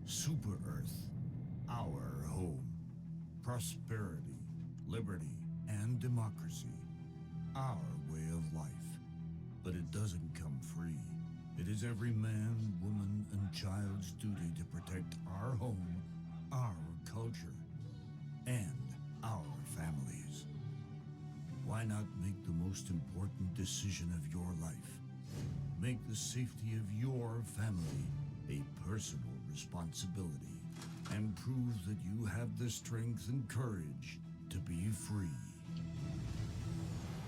Super Earth, our home. Prosperity, liberty, and democracy. Our way of life. But it doesn't come free. It is every man, woman, and child's duty to protect our home, our culture, and our families. Why not make the most important decision of your life? Make the safety of your family a personal responsibility, and prove that you have the strength and courage to be free.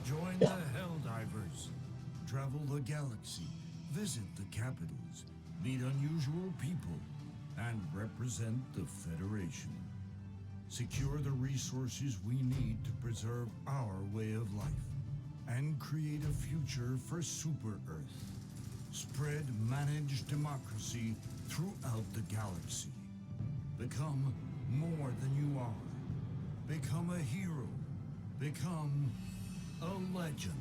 Join the Helldivers. Travel the galaxy, visit the capitals, meet unusual people, and represent the Federation. Secure the resources we need to preserve our way of life and create a future for Super Earth. Spread managed democracy throughout the galaxy. Become more than you are. Become a hero. Become a legend.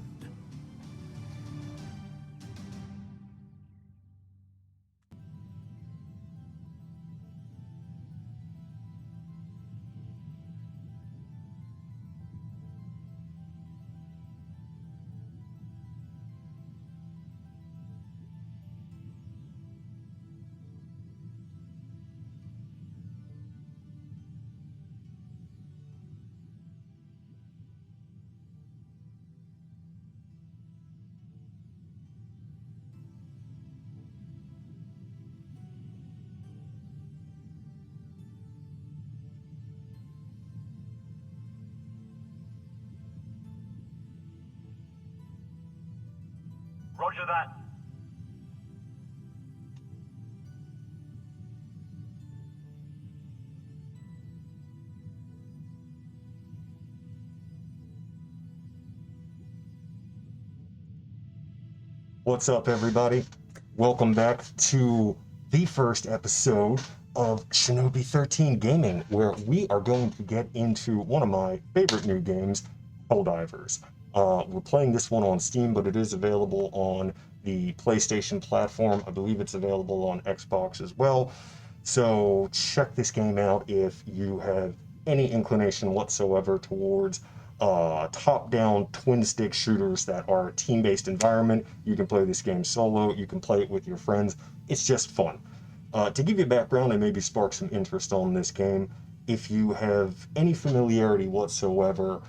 Roger that. What's up, everybody? Welcome back to the first episode of Shinobi 13 Gaming, where we are going to get into one of my favorite new games, Helldivers. We're playing this one on Steam, but it is available on the PlayStation platform. I believe it's available on Xbox as well. So check this game out if you have any inclination whatsoever towards top-down twin-stick shooters that are a team-based environment. You can play this game solo, you can play it with your friends. It's just fun. To give you background and maybe spark some interest on this game, if you have any familiarity whatsoever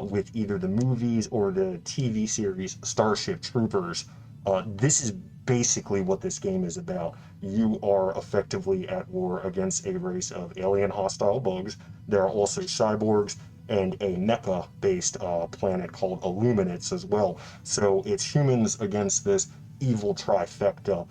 with either the movies or the TV series Starship Troopers, this is basically what this game is about. You are effectively at war against a race of alien hostile bugs. There are also cyborgs and a mecha-based planet called Illuminates as well. So it's humans against this evil trifecta,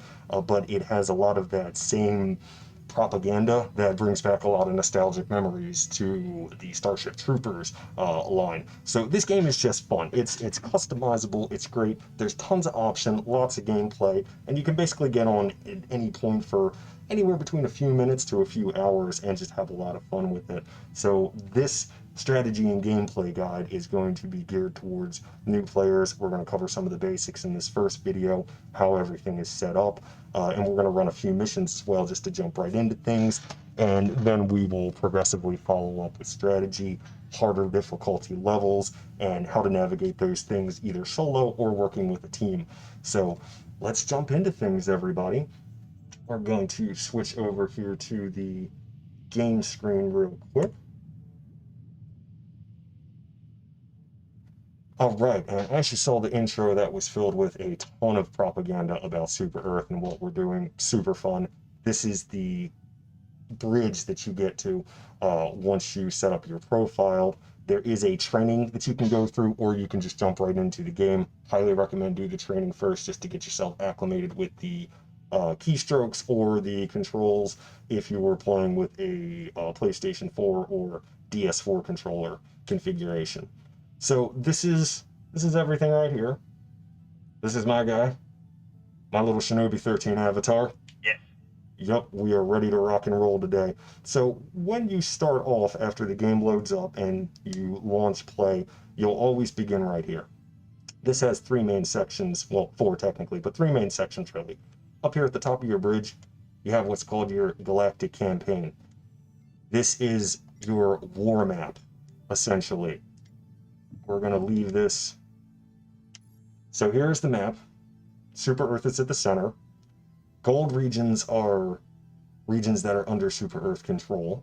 but it has a lot of that same propaganda that brings back a lot of nostalgic memories to the Starship Troopers line. So this game is just fun. It's customizable, it's great, there's tons of option, lots of gameplay, and you can basically get on at any point for anywhere between a few minutes to a few hours and just have a lot of fun with it. So this strategy and gameplay guide is going to be geared towards new players. We're going to cover some of the basics in this first video, how everything is set up, and we're going to run a few missions as well just to jump right into things, and then we will progressively follow up with strategy, harder difficulty levels, and how to navigate those things either solo or working with a team. So let's jump into things, everybody. We're going to switch over here to the game screen real quick. All right, and as you saw the intro, that was filled with a ton of propaganda about Super Earth and what we're doing. Super fun. This is the bridge that you get to once you set up your profile. There is a training that you can go through, or you can just jump right into the game. Highly recommend do the training first just to get yourself acclimated with the keystrokes or the controls if you were playing with a PlayStation 4 or DS4 controller configuration. So this is everything right here. This is my guy, my little Shinobi 13 avatar. Yes. Yep, we are ready to rock and roll today. So when you start off after the game loads up and you launch play, you'll always begin right here. This has three main sections, well, four technically, but three main sections really. Up here at the top of your bridge, you have what's called your galactic campaign. This is your war map, essentially. We're going to leave this. So here's the map. Super Earth is at the center. Gold regions are regions that are under Super Earth control.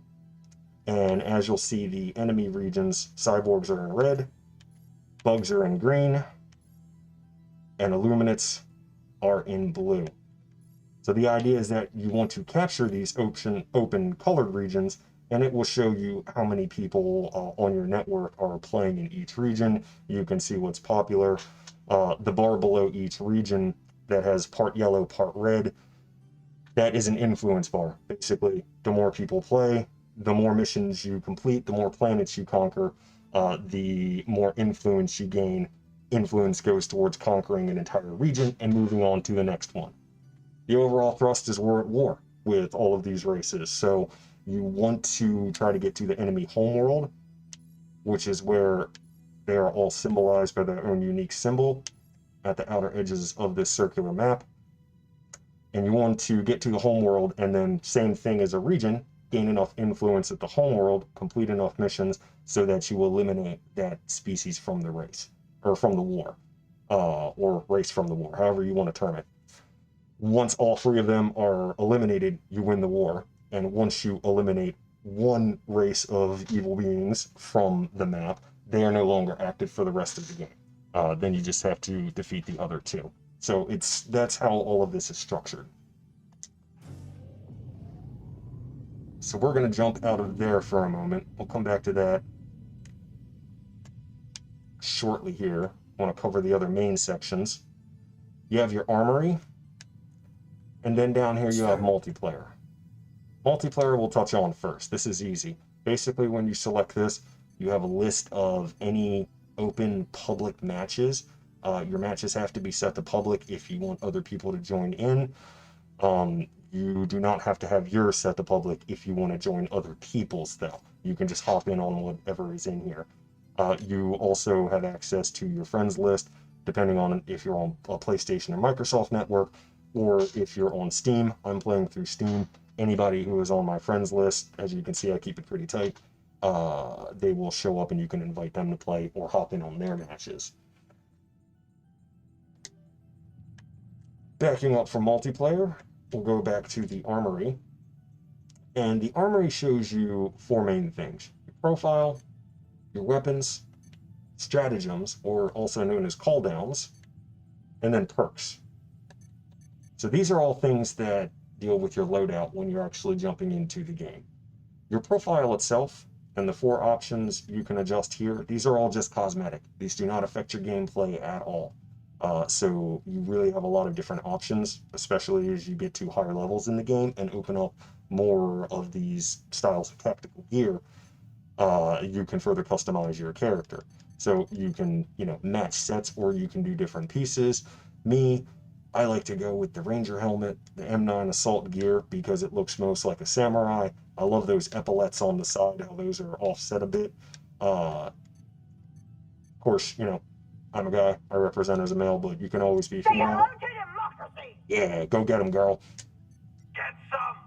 And as you'll see, the enemy regions, cyborgs are in red, bugs are in green, and illuminates are in blue. So the idea is that you want to capture these open colored regions, and it will show you how many people on your network are playing in each region. You can see what's popular. The bar below each region that has part yellow, part red, that is an influence bar. Basically, the more people play, the more missions you complete, the more planets you conquer, the more influence you gain. Influence goes towards conquering an entire region and moving on to the next one. The overall thrust is we're at war with all of these races. So you want to try to get to the enemy homeworld, which is where they are all symbolized by their own unique symbol at the outer edges of this circular map. And you want to get to the homeworld, and then same thing as a region, gain enough influence at the homeworld, complete enough missions so that you eliminate that species from the race, or from the war, or race from the war, however you want to term it. Once all three of them are eliminated, you win the war. And once you eliminate one race of evil beings from the map, they are no longer active for the rest of the game. Then you just have to defeat the other two. So that's how all of this is structured. So we're going to jump out of there for a moment. We'll come back to that shortly here. I want to cover the other main sections. You have your armory, and then down here you have multiplayer. Multiplayer we'll touch on first. This is easy. Basically, when you select this, you have a list of any open public matches. Your matches have to be set to public if you want other people to join in. You do not have to have yours set to public if you want to join other people's, though. You can just hop in on whatever is in here. You also have access to your friends list, depending on if you're on a PlayStation or Microsoft network, or if you're on Steam. I'm playing through Steam. Anybody who is on my friends list, as you can see, I keep it pretty tight. They will show up and you can invite them to play or hop in on their matches. Backing up from multiplayer, we'll go back to the armory. And the armory shows you four main things: your profile, your weapons, stratagems, or also known as cooldowns, and then perks. So these are all things that deal with your loadout when you're actually jumping into the game. Your profile itself and the four options you can adjust here, these are all just cosmetic. These do not affect your gameplay at all. So you really have a lot of different options, especially as you get to higher levels in the game and open up more of these styles of tactical gear. You can further customize your character. So you can, match sets, or you can do different pieces. I like to go with the Ranger helmet, the M9 assault gear, because it looks most like a samurai. I love those epaulets on the side, how those are offset a bit. Of course, I'm a guy, I represent as a male, but you can always be female. Say hello to democracy! Yeah, go get 'em, girl. Get some!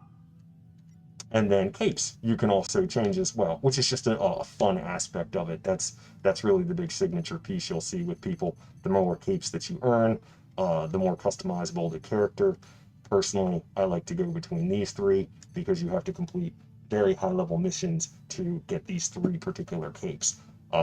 And then capes, you can also change as well, which is just a fun aspect of it. That's really the big signature piece you'll see with people. The more capes that you earn, the more customizable the character. Personally, I like to go between these three because you have to complete very high-level missions to get these three particular capes.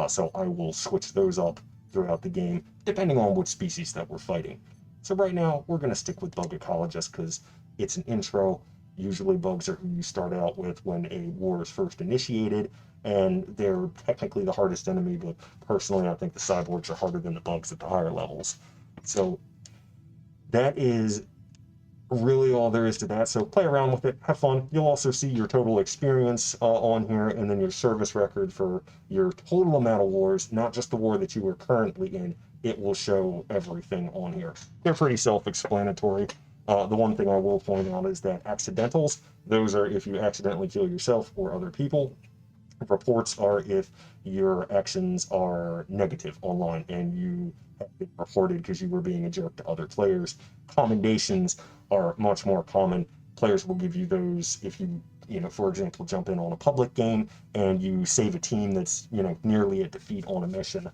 So I will switch those up throughout the game, depending on which species that we're fighting. So right now, we're going to stick with Bug Ecologist because it's an intro. Usually bugs are who you start out with when a war is first initiated, and they're technically the hardest enemy, but personally I think the cyborgs are harder than the bugs at the higher levels. So that is really all there is to that. So play around with it, have fun. You'll also see your total experience on here, and then your service record for your total amount of wars, not just the war that you are currently in. It will show everything on here. They're pretty self-explanatory. The one thing I will point out is that accidentals, those are if you accidentally kill yourself or other people. Reports are if your actions are negative online and you have been reported because you were being a jerk to other players. Commendations are much more common. Players will give you those if you, for example, jump in on a public game and you save a team that's, nearly at defeat on a mission.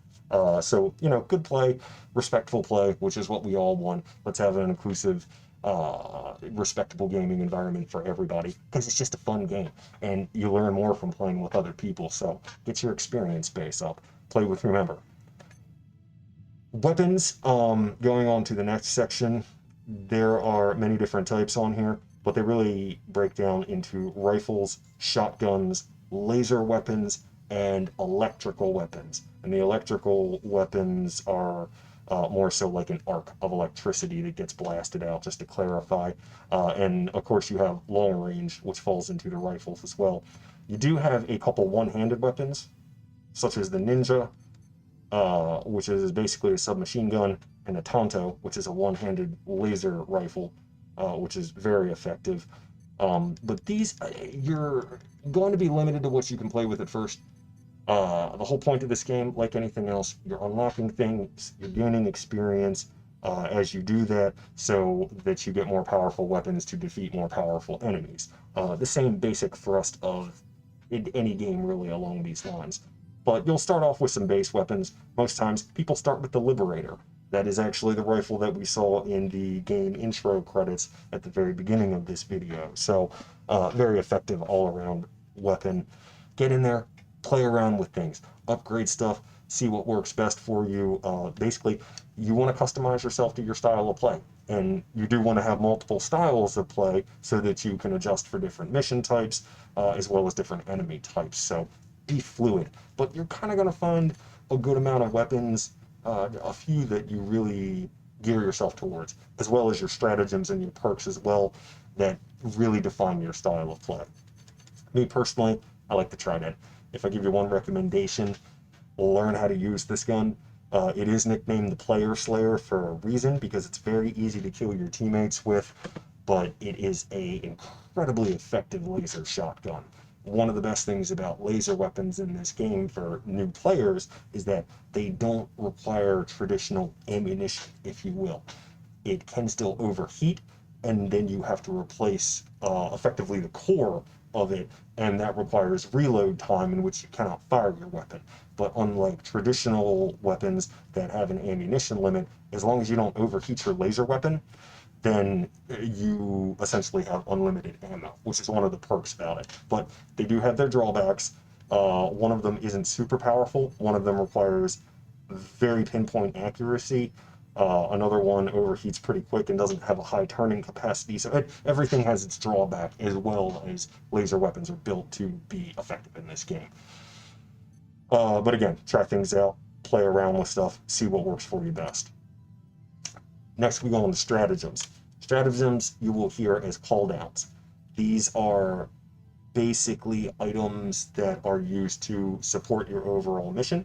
So, good play, respectful play, which is what we all want. Let's have an inclusive, respectable gaming environment for everybody, because it's just a fun game and you learn more from playing with other people. So get your experience base up. Play with, remember. Weapons, going on to the next section, there are many different types on here, but they really break down into rifles, shotguns, laser weapons, and electrical weapons. And the electrical weapons are more so like an arc of electricity that gets blasted out, just to clarify. And of course you have long range, which falls into the rifles as well. You do have a couple one-handed weapons, such as the Ninja, which is basically a submachine gun, and a Tonto, which is a one-handed laser rifle, which is very effective. But these, you're going to be limited to what you can play with at first. The whole point of this game, like anything else, you're unlocking things, you're gaining experience as you do that, so that you get more powerful weapons to defeat more powerful enemies. The same basic thrust of any game really along these lines. But you'll start off with some base weapons. Most times, people start with the Liberator. That is actually the rifle that we saw in the game intro credits at the very beginning of this video. So, very effective all-around weapon. Get in there, play around with things, upgrade stuff, see what works best for you. Basically, you want to customize yourself to your style of play. And you do want to have multiple styles of play so that you can adjust for different mission types, as well as different enemy types. So, be fluid. But you're kind of going to find a good amount of weapons, a few that you really gear yourself towards, as well as your stratagems and your perks as well, that really define your style of play. Me personally, I like the Trident. If I give you one recommendation, learn how to use this gun. It is nicknamed the Player Slayer for a reason, because it's very easy to kill your teammates with, but it is an incredibly effective laser shotgun. One of the best things about laser weapons in this game for new players is that they don't require traditional ammunition, if you will. It can still overheat, and then you have to replace effectively the core of it, and that requires reload time in which you cannot fire your weapon. But unlike traditional weapons that have an ammunition limit, as long as you don't overheat your laser weapon, then you essentially have unlimited ammo, which is one of the perks about it. But they do have their drawbacks. One of them isn't super powerful. One of them requires very pinpoint accuracy. Another one overheats pretty quick and doesn't have a high turning capacity. So everything has its drawback, as well as laser weapons are built to be effective in this game. But again, try things out, play around with stuff, see what works for you best. Next, we go on to stratagems. Stratagems you will hear as call downs. These are basically items that are used to support your overall mission.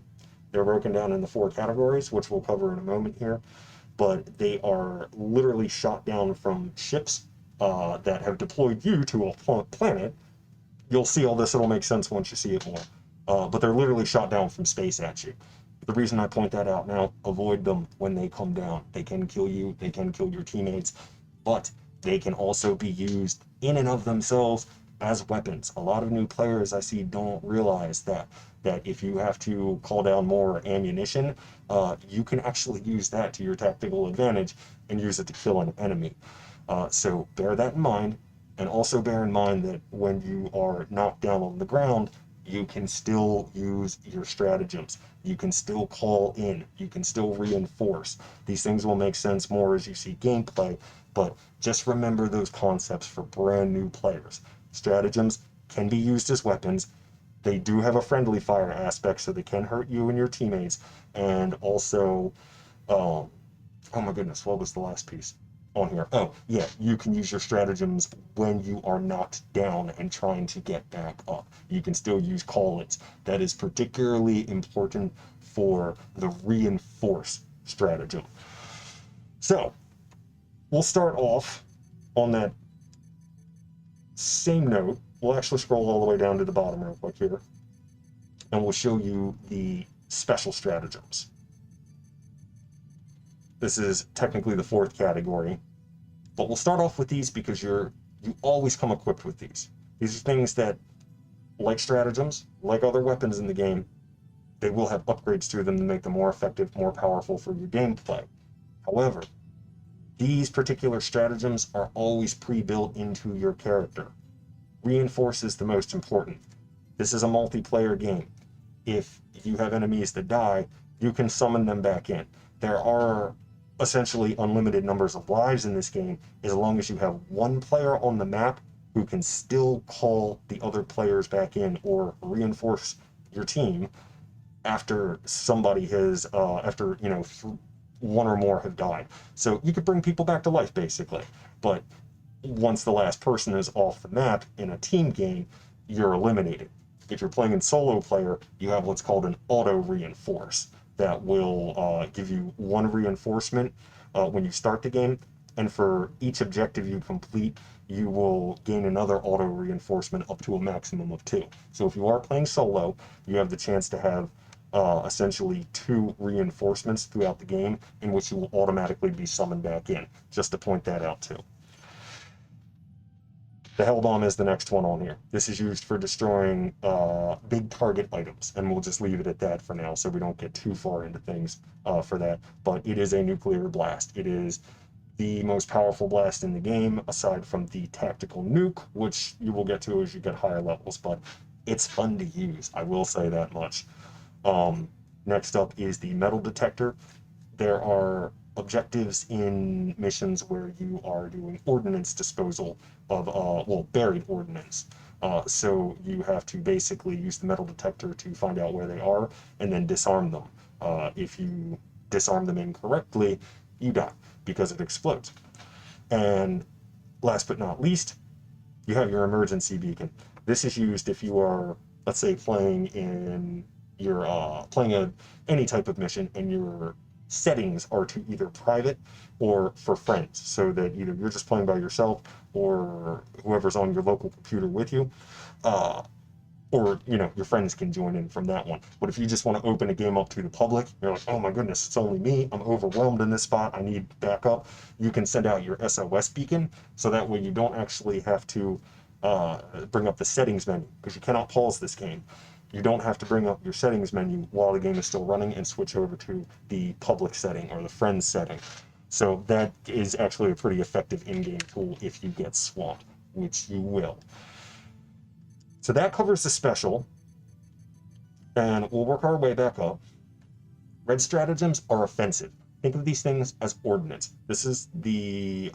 They're broken down into 4 categories, which we'll cover in a moment here. But they are literally shot down from ships that have deployed you to a planet. You'll see all this, it'll make sense once you see it more. But they're literally shot down from space at you. The reason I point that out now, avoid them when they come down. They can kill you, they can kill your teammates, but they can also be used in and of themselves as weapons. A lot of new players I see don't realize that if you have to call down more ammunition, you can actually use that to your tactical advantage and use it to kill an enemy. So bear that in mind, and also bear in mind that when you are knocked down on the ground, you can still use your stratagems. You can still call in. You can still reinforce. These things will make sense more as you see gameplay, but just remember those concepts for brand new players. Stratagems can be used as weapons. They do have a friendly fire aspect, so they can hurt you and your teammates. And also, oh my goodness, what was the last piece on here? Oh, yeah, you can use your stratagems when you are knocked down and trying to get back up. You can still use call-ins. That is particularly important for the reinforce stratagem. So, we'll start off on that same note. We'll actually scroll all the way down to the bottom real quick here, and we'll show you the special stratagems. This is technically the 4th category, but we'll start off with these because you're you always come equipped with these. These are things that, like stratagems, like other weapons in the game, they will have upgrades to them to make them more effective, more powerful for your gameplay. However, these particular stratagems are always pre-built into your character. Reinforce is the most important. This is a multiplayer game. If you have enemies that die, you can summon them back in. There are essentially unlimited numbers of lives in this game, as long as you have one player on the map who can still call the other players back in or reinforce your team after somebody has, one or more have died. So you could bring people back to life, basically. But once the last person is off the map in a team game, you're eliminated. If you're playing in solo player, you have what's called an auto reinforce that will give you one reinforcement when you start the game, and for each objective you complete, you will gain another auto reinforcement up to a maximum of 2. So if you are playing solo, you have the chance to have essentially 2 reinforcements throughout the game, in which you will automatically be summoned back in, just to point that out too. The Hell Bomb is the next one on here. This is used for destroying big target items, and we'll just leave it at that for now so we don't get too far into things for that. But it is a nuclear blast. It is the most powerful blast in the game, aside from the tactical nuke, which you will get to as you get higher levels, but it's fun to use, I will say that much. Next up is the metal detector. There are objectives in missions where you are doing ordnance disposal of, buried ordnance. So you have to basically use the metal detector to find out where they are and then disarm them. If you disarm them incorrectly, you die because it explodes. And last but not least, you have your emergency beacon. This is used if you are, let's say, playing any type of mission, and your settings are to either private or for friends, so that either you're just playing by yourself or whoever's on your local computer with you, or your friends can join in from that one. But if you just want to open a game up to the public, you're like, oh my goodness, it's only me, I'm overwhelmed in this spot, I need backup, you can send out your SOS beacon, so that way you don't actually have to bring up the settings menu, because you cannot pause this game. You don't have to bring up your settings menu while the game is still running and switch over to the public setting or the friends setting. So that is actually a pretty effective in-game tool if you get swamped, which you will. So that covers the special, and we'll work our way back up. Red stratagems are offensive. Think of these things as ordnance. This is the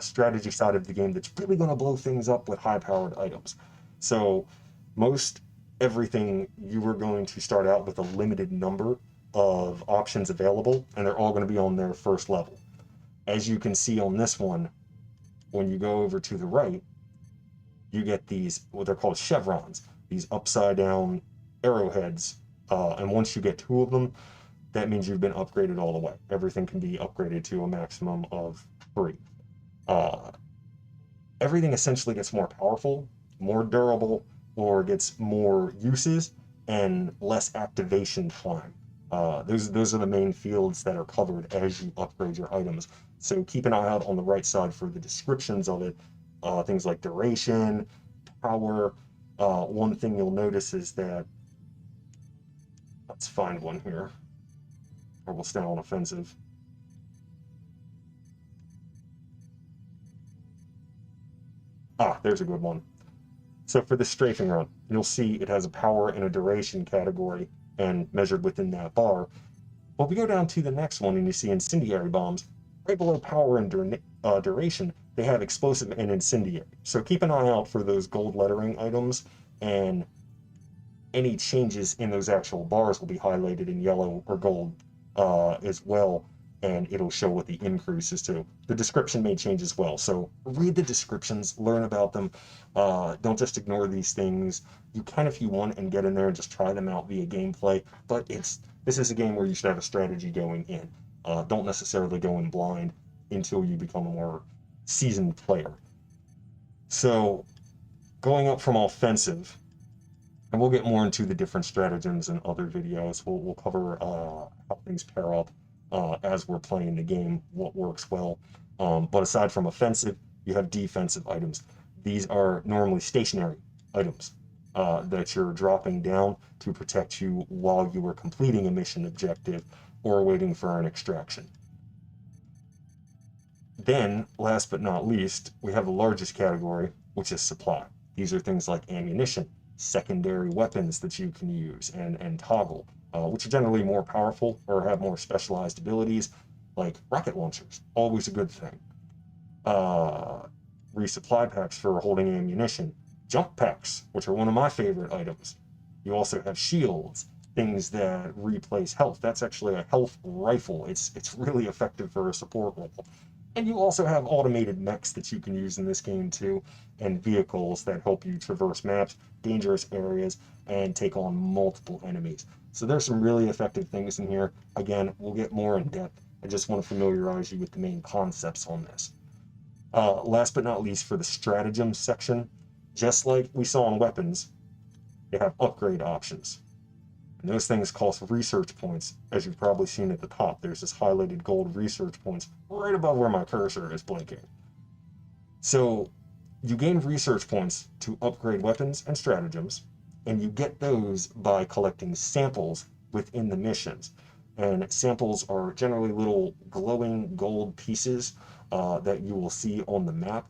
strategy side of the game that's really going to blow things up with high-powered items. So most everything, you are going to start out with a limited number of options available, and they're all going to be on their first level. As you can see on this one, when you go over to the right, you get these, what they're called chevrons, these upside down arrowheads, and once you get 2 of them, that means you've been upgraded all the way. Everything can be upgraded to a maximum of 3. Everything essentially gets more powerful, more durable, or gets more uses and less activation time. Those are the main fields that are covered as you upgrade your items. So keep an eye out on the right side for the descriptions of it. Things like duration, power. One thing you'll notice is that, let's find one here, or we'll stay on offensive. There's a good one. So for the strafing run, you'll see it has a power and a duration category, and measured within that bar. But we go down to the next one, and you see incendiary bombs. Right below power and duration, they have explosive and incendiary. So keep an eye out for those gold lettering items, and any changes in those actual bars will be highlighted in yellow or gold as well, and it'll show what the increase is to. The description may change as well, so read the descriptions, learn about them. Don't just ignore these things. You can if you want, and get in there and just try them out via gameplay, but this is a game where you should have a strategy going in. Don't necessarily go in blind until you become a more seasoned player. So going up from offensive, and we'll get more into the different stratagems in other videos. We'll cover how things pair up as we're playing the game, what works well. But aside from offensive, You have defensive items. These are normally stationary items that you're dropping down to protect you while you are completing a mission objective or waiting for an extraction. Then, last but not least, we have the largest category, which is supply. These are things like ammunition, secondary weapons that you can use and toggle, which are generally more powerful or have more specialized abilities, like rocket launchers, always a good thing. Resupply packs for holding ammunition, jump packs, which are one of my favorite items. You also have shields, things that replace health. That's actually a health rifle. It's really effective for a support role. And you also have automated mechs that you can use in this game too, and vehicles that help you traverse maps, dangerous areas, and take on multiple enemies. So there's some really effective things in here. Again, we'll get more in depth. I just want to familiarize you with the main concepts on this. Last but not least, for the stratagem section, just like we saw in weapons, they have upgrade options. And those things cost research points, as you've probably seen at the top. There's this highlighted gold research points right above where my cursor is blinking. So you gain research points to upgrade weapons and stratagems, and you get those by collecting samples within the missions. And samples are generally little glowing gold pieces that you will see on the map.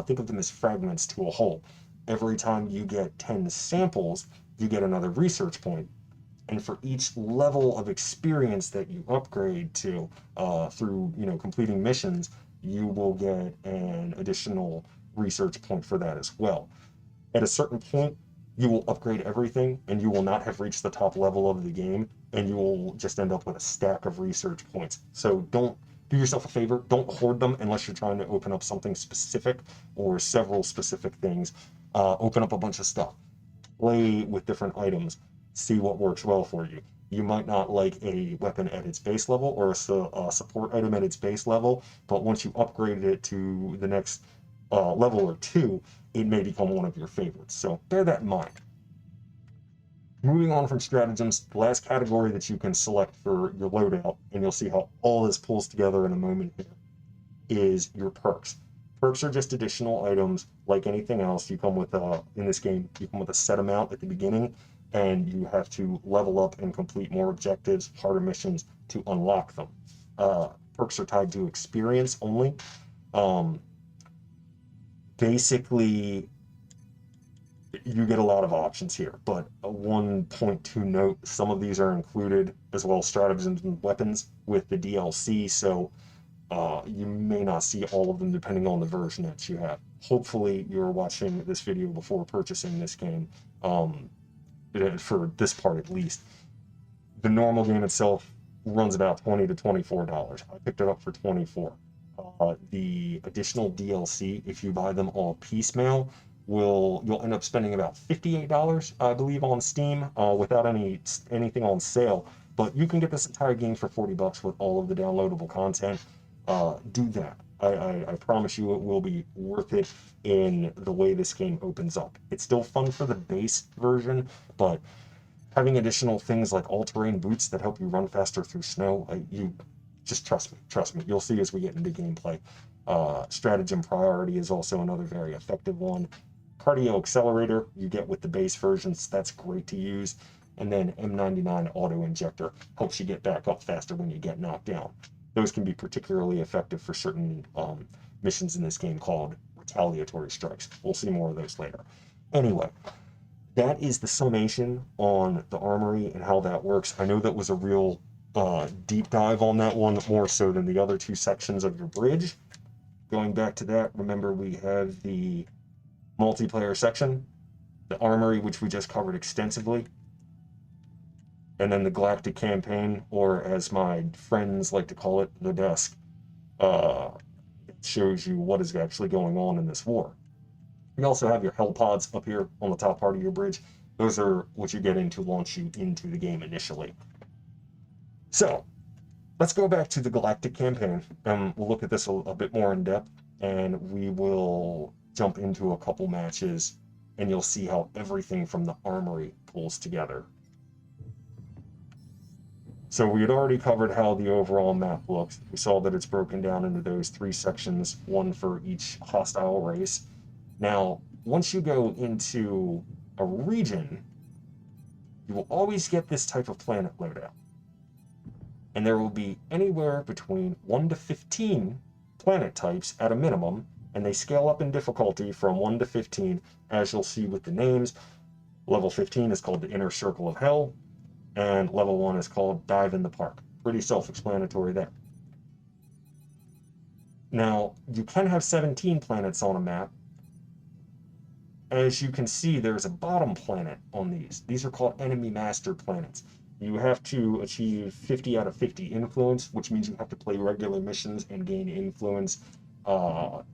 Think of them as fragments to a whole. Every time you get 10 samples, you get another research point. And for each level of experience that you upgrade to through completing missions, you will get an additional research point for that as well. At a certain point, you will upgrade everything and you will not have reached the top level of the game, and you will just end up with a stack of research points. So don't do yourself a favor, don't hoard them unless you're trying to open up something specific or several specific things. Open up a bunch of stuff, play with different items, see what works well for you. You might not like a weapon at its base level or a support item at its base level, but once you upgrade it to the next level or two, it may become one of your favorites. So bear that in mind. Moving on from stratagems, the last category that you can select for your loadout, and you'll see how all this pulls together in a moment here, is your perks. Perks are just additional items like anything else. You come with in this game, you come with a set amount at the beginning, and you have to level up and complete more objectives, harder missions to unlock them. Perks are tied to experience only. Basically, you get a lot of options here, but a 1.2 note, some of these are included, as well as stratagems and weapons with the DLC, so you may not see all of them depending on the version that you have. Hopefully you're watching this video before purchasing this game, for this part at least. The normal game itself runs about $20 to $24. I picked it up for $24. The additional DLC, if you buy them all piecemeal, you'll end up spending about $58, I believe, on Steam, without anything on sale. But you can get this entire game for $40 with all of the downloadable content. Do that. I promise you it will be worth it in the way this game opens up. It's still fun for the base version, but having additional things like all-terrain boots that help you run faster through snow, you just trust me. You'll see as we get into gameplay. Stratagem priority is also another very effective one. Cardio accelerator you get with the base versions, that's great to use. And then M99 auto injector helps you get back up faster when you get knocked down. Those can be particularly effective for certain missions in this game called retaliatory strikes. We'll see more of those later. Anyway, that is the summation on the armory and how that works. I know that was a real deep dive on that one, more so than the other two sections of your bridge. Going back to that, remember we have the multiplayer section, the armory, which we just covered extensively, and then the galactic campaign, or as my friends like to call it, the desk. It shows you what is actually going on in this war. You also have your hell pods up here on the top part of your bridge. Those are what you get in to launch you into the game initially. So, let's go back to the galactic campaign, and we'll look at this a bit more in depth, and we will jump into a couple matches, and you'll see how everything from the armory pulls together. So we had already covered how the overall map looks. We saw that it's broken down into those 3 sections, one for each hostile race. Now, once you go into a region, you will always get this type of planet loadout. And there will be anywhere between 1 to 15 planet types at a minimum, and they scale up in difficulty from 1 to 15, as you'll see with the names. Level 15 is called the Inner Circle of Hell, and level 1 is called Dive in the Park. Pretty self-explanatory there. Now, you can have 17 planets on a map. As you can see, there's a bottom planet on these. These are called enemy master planets. You have to achieve 50 out of 50 influence, which means you have to play regular missions and gain influence,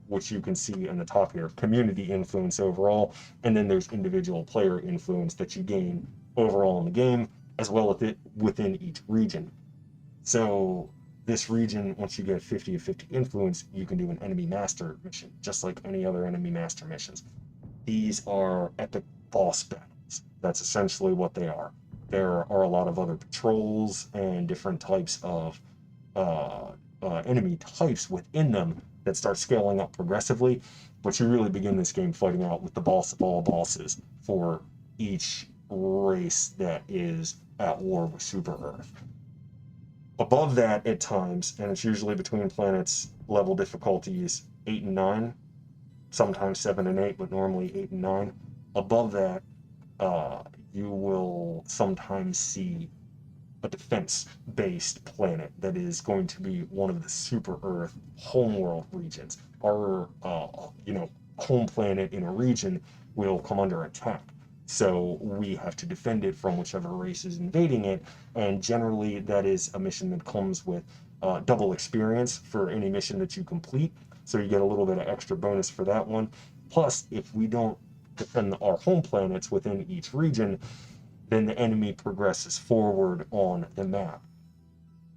which you can see in the top here, community influence overall, and then there's individual player influence that you gain overall in the game, as well as within each region. So this region, once you get 50 of 50 influence, you can do an enemy master mission, just like any other enemy master missions. These are epic boss battles. That's essentially what they are. There are a lot of other patrols and different types of enemy types within them that start scaling up progressively, but you really begin this game fighting out with the boss of all bosses for each race that is at war with Super Earth. Above that, at times, and it's usually between planets, level difficulties 8 and 9, sometimes 7 and 8, but normally 8 and 9. Above that, you will sometimes see a defense-based planet that is going to be one of the Super Earth homeworld regions. Our, home planet in a region will come under attack. So we have to defend it from whichever race is invading it, and generally that is a mission that comes with double experience for any mission that you complete. So you get a little bit of extra bonus for that one. Plus, if we don't defend our home planets within each region, then the enemy progresses forward on the map.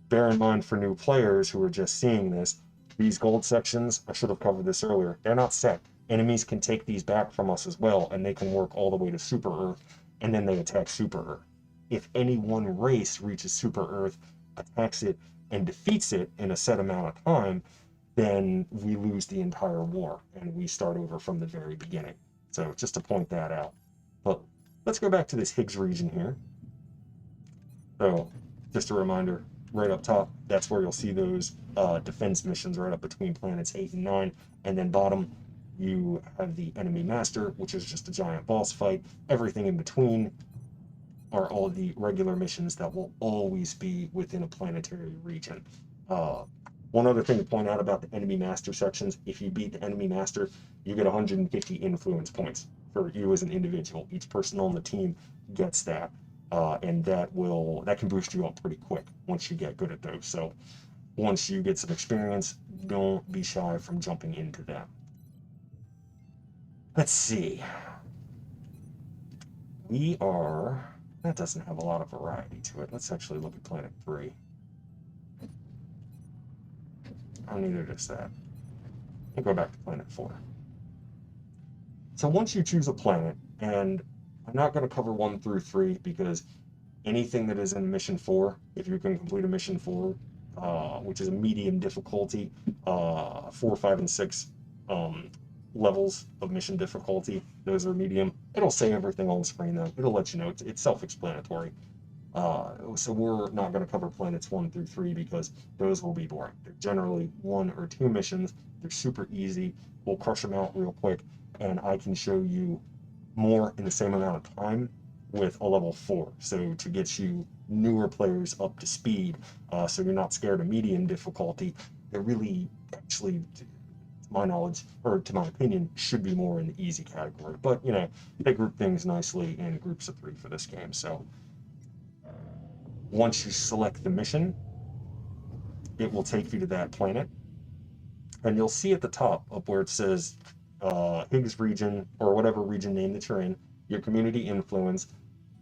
Bear in mind for new players who are just seeing this, these gold sections, I should have covered this earlier, they're not set. Enemies can take these back from us as well, and they can work all the way to Super Earth, and then they attack Super Earth. If any one race reaches Super Earth, attacks it, and defeats it in a set amount of time, then we lose the entire war, and we start over from the very beginning. So just to point that out. But let's go back to this Higgs region here. So just a reminder, right up top, that's where you'll see those defense missions right up between planets 8 and 9, and then bottom, you have the enemy master, which is just a giant boss fight. Everything in between are all the regular missions that will always be within a planetary region. One other thing to point out about the enemy master sections, if you beat the enemy master, you get 150 influence points for you as an individual. Each person on the team gets that, and that can boost you up pretty quick once you get good at those. So once you get some experience, don't be shy from jumping into them. Let's see. That doesn't have a lot of variety to it. Let's actually look at Planet 3. Oh, neither does that. We'll go back to Planet 4. So once you choose a planet, and I'm not going to cover 1 through 3 because anything that is in Mission 4, if you can complete a Mission 4, which is a medium difficulty, 4, 5, and 6 levels of mission difficulty, those are medium. It'll say everything on the screen though. It'll let you know. It's self-explanatory. So we're not going to cover planets 1 through 3 because those will be boring. They're generally 1 or 2 missions. They're super easy. We'll crush them out real quick, and I can show you more in the same amount of time with a level 4. So to get you newer players up to speed, so you're not scared of medium difficulty, they're really actually, to my knowledge, or to my opinion, should be more in the easy category. But, they group things nicely in groups of 3 for this game. So once you select the mission, it will take you to that planet. And you'll see at the top up where it says Higgs region, or whatever region name that you're in, your community influence,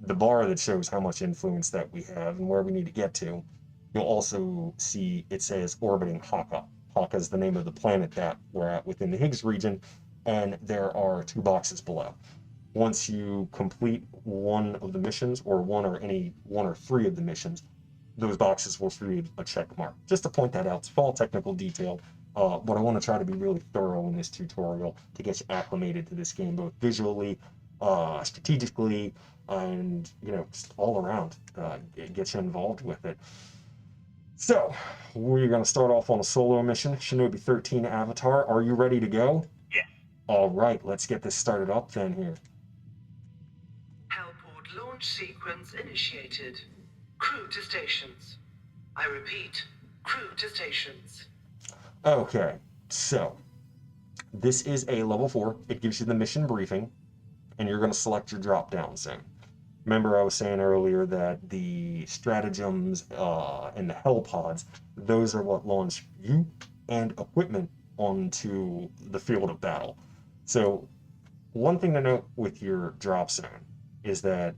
the bar that shows how much influence that we have and where we need to get to. You'll also see it says orbiting Haka. Haka is the name of the planet that we're at within the Higgs region, and there are 2 boxes below. Once you complete one of the missions, or one or 3 of the missions, those boxes will read a check mark. Just to point that out, small technical detail, but I want to try to be really thorough in this tutorial to get you acclimated to this game, both visually, strategically, and, you know, just all around, get you involved with it. So, we're going to start off on a solo mission, Shinobi 13 Avatar. Are you ready to go? Yes. All right, let's get this started up then here. Hellport launch sequence initiated. Crew to stations. I repeat, crew to stations. Okay, so this is a level 4. It gives you the mission briefing, and you're going to select your drop-down zone. Remember I was saying earlier that the stratagems and the hell pods, those are what launch you and equipment onto the field of battle. So one thing to note with your drop zone is that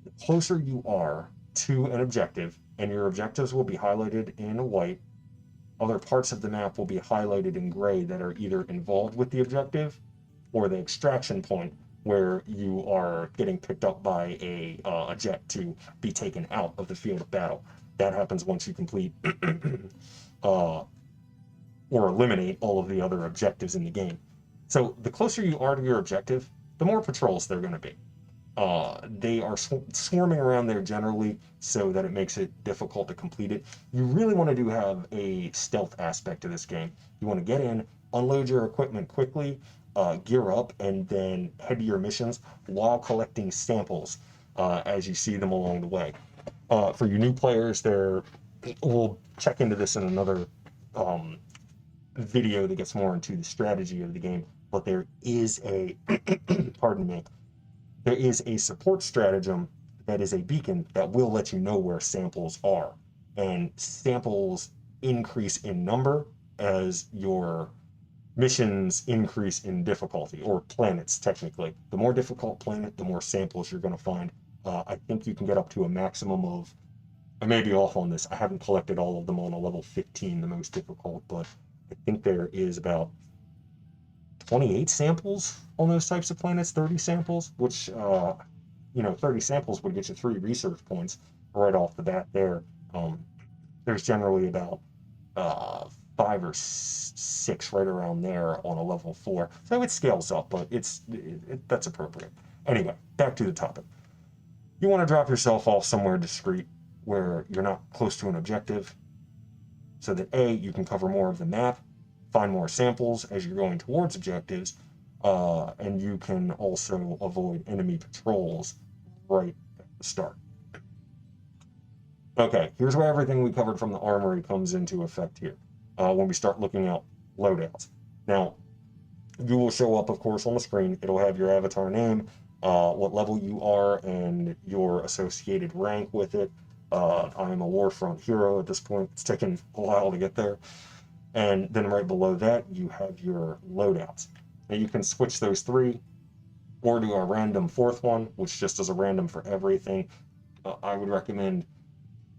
the closer you are to an objective, and your objectives will be highlighted in white, other parts of the map will be highlighted in gray that are either involved with the objective or the extraction point where you are getting picked up by a jet to be taken out of the field of battle. That happens once you complete or eliminate all of the other objectives in the game. So the closer you are to your objective, the more patrols there are going to be. They are swarming around there generally so that it makes it difficult to complete it. You really want to have a stealth aspect to this game. You want to get in, unload your equipment quickly, gear up, and then head to your missions while collecting samples as you see them along the way. For you new players, we'll check into this in another video that gets more into the strategy of the game, but there is a, pardon me, there is a support stratagem that is a beacon that will let you know where samples are. And samples increase in number as your missions increase in difficulty, or planets technically. The more difficult planet, the more samples you're going to find. I think you can get up to a maximum of, I may be off on this, I haven't collected all of them on a level 15, the most difficult, but I think there is about 28 samples on those types of planets, 30 samples, which, 30 samples would get you 3 research points right off the bat there. There's generally about 5 or 6 right around there on a level 4. So it scales up, but that's appropriate. Anyway, back to the topic. You want to drop yourself off somewhere discreet where you're not close to an objective so that A, you can cover more of the map, find more samples as you're going towards objectives, and you can also avoid enemy patrols right at the start. Okay, here's where everything we covered from the armory comes into effect here, when we start looking at loadouts. Now, you will show up, of course, on the screen. It'll have your avatar name, what level you are, and your associated rank with it. I am a Warfront hero at this point. It's taken a while to get there. And then right below that, you have your loadouts. Now you can switch those 3 or do a random 4th one, which just does a random for everything. I would recommend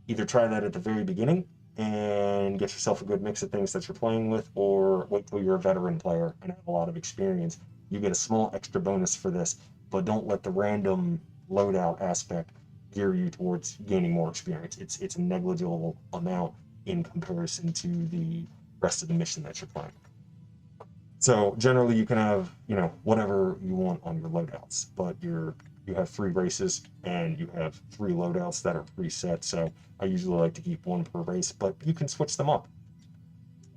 either try that at the very beginning and get yourself a good mix of things that you're playing with, or wait till you're a veteran player and have a lot of experience. You get a small extra bonus for this, but don't let the random loadout aspect gear you towards gaining more experience. It's a negligible amount in comparison to the rest of the mission that you're playing. So generally you can have, whatever you want on your loadouts, but you have 3 races and you have 3 loadouts that are preset. So I usually like to keep 1 per race, but you can switch them up.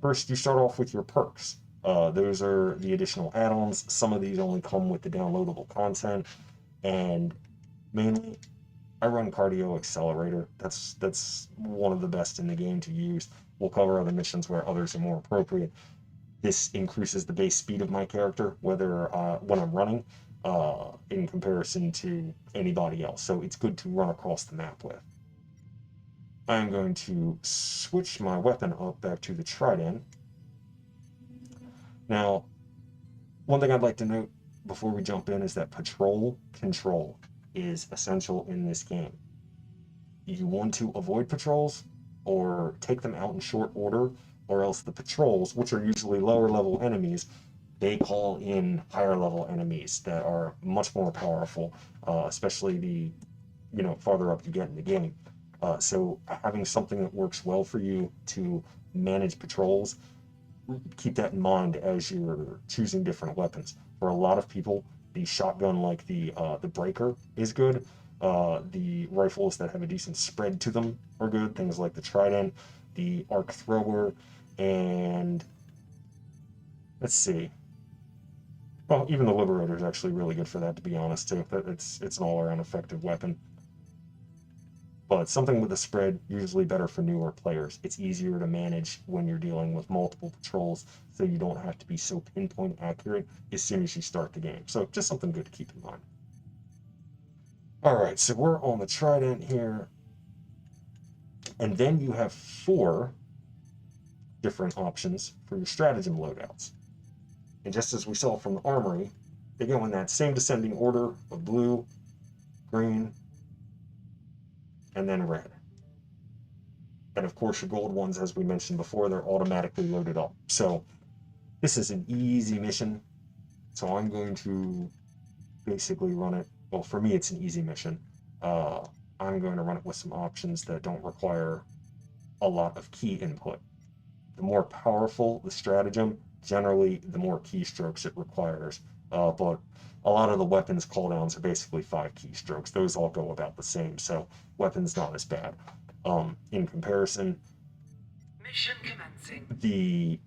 First, you start off with your perks. Those are the additional add-ons. Some of these only come with the downloadable content, and mainly I run Cardio Accelerator. That's one of the best in the game to use. We'll cover other missions where others are more appropriate. This increases the base speed of my character, whether when I'm running, in comparison to anybody else. So it's good to run across the map with. I'm going to switch my weapon up back to the Trident. Now, one thing I'd like to note before we jump in is that patrol control is essential in this game. You want to avoid patrols or take them out in short order, or else the patrols, which are usually lower level enemies, they call in higher level enemies that are much more powerful, especially the farther up you get in the game. So having something that works well for you to manage patrols, keep that in mind as you're choosing different weapons. For a lot of people, the shotgun like the breaker is good. The rifles that have a decent spread to them are good. Things like the trident, the arc thrower, and let's see. Well, even the Liberator is actually really good for that, to be honest, too. It's an all-around effective weapon. But something with a spread, usually better for newer players. It's easier to manage when you're dealing with multiple patrols, so you don't have to be so pinpoint accurate as soon as you start the game. So just something good to keep in mind. Alright, so we're on the trident here. And then you have 4 different options for your stratagem loadouts. And just as we saw from the armory, they go in that same descending order of blue, green, and then red. And of course your gold ones, as we mentioned before, they're automatically loaded up. So this is an easy mission. So I'm going to basically run it. Well, for me, it's an easy mission. I'm going to run it with some options that don't require a lot of key input. The more powerful the stratagem, generally the more keystrokes it requires. But a lot of the weapons cooldowns are basically 5 keystrokes. Those all go about the same, so weapons not as bad. In comparison, Mission commencing. the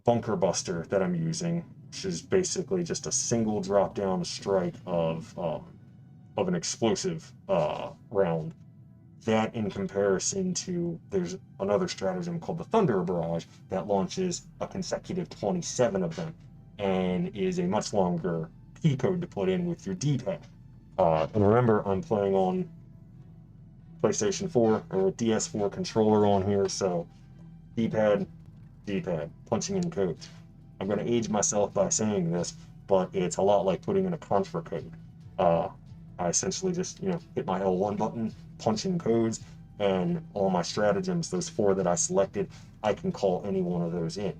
bunker buster that I'm using, which is basically just a single drop down strike of an explosive round. That in comparison to, there's another stratagem called the Thunder Barrage that launches a consecutive 27 of them and is a much longer key code to put in with your D-pad. And remember, I'm playing on PlayStation 4 or a DS4 controller on here, so D-pad, punching in codes. I'm going to age myself by saying this, but it's a lot like putting in a contra code. I essentially just, hit my L1 button, punch in codes, and all my stratagems, those 4 that I selected, I can call any one of those in.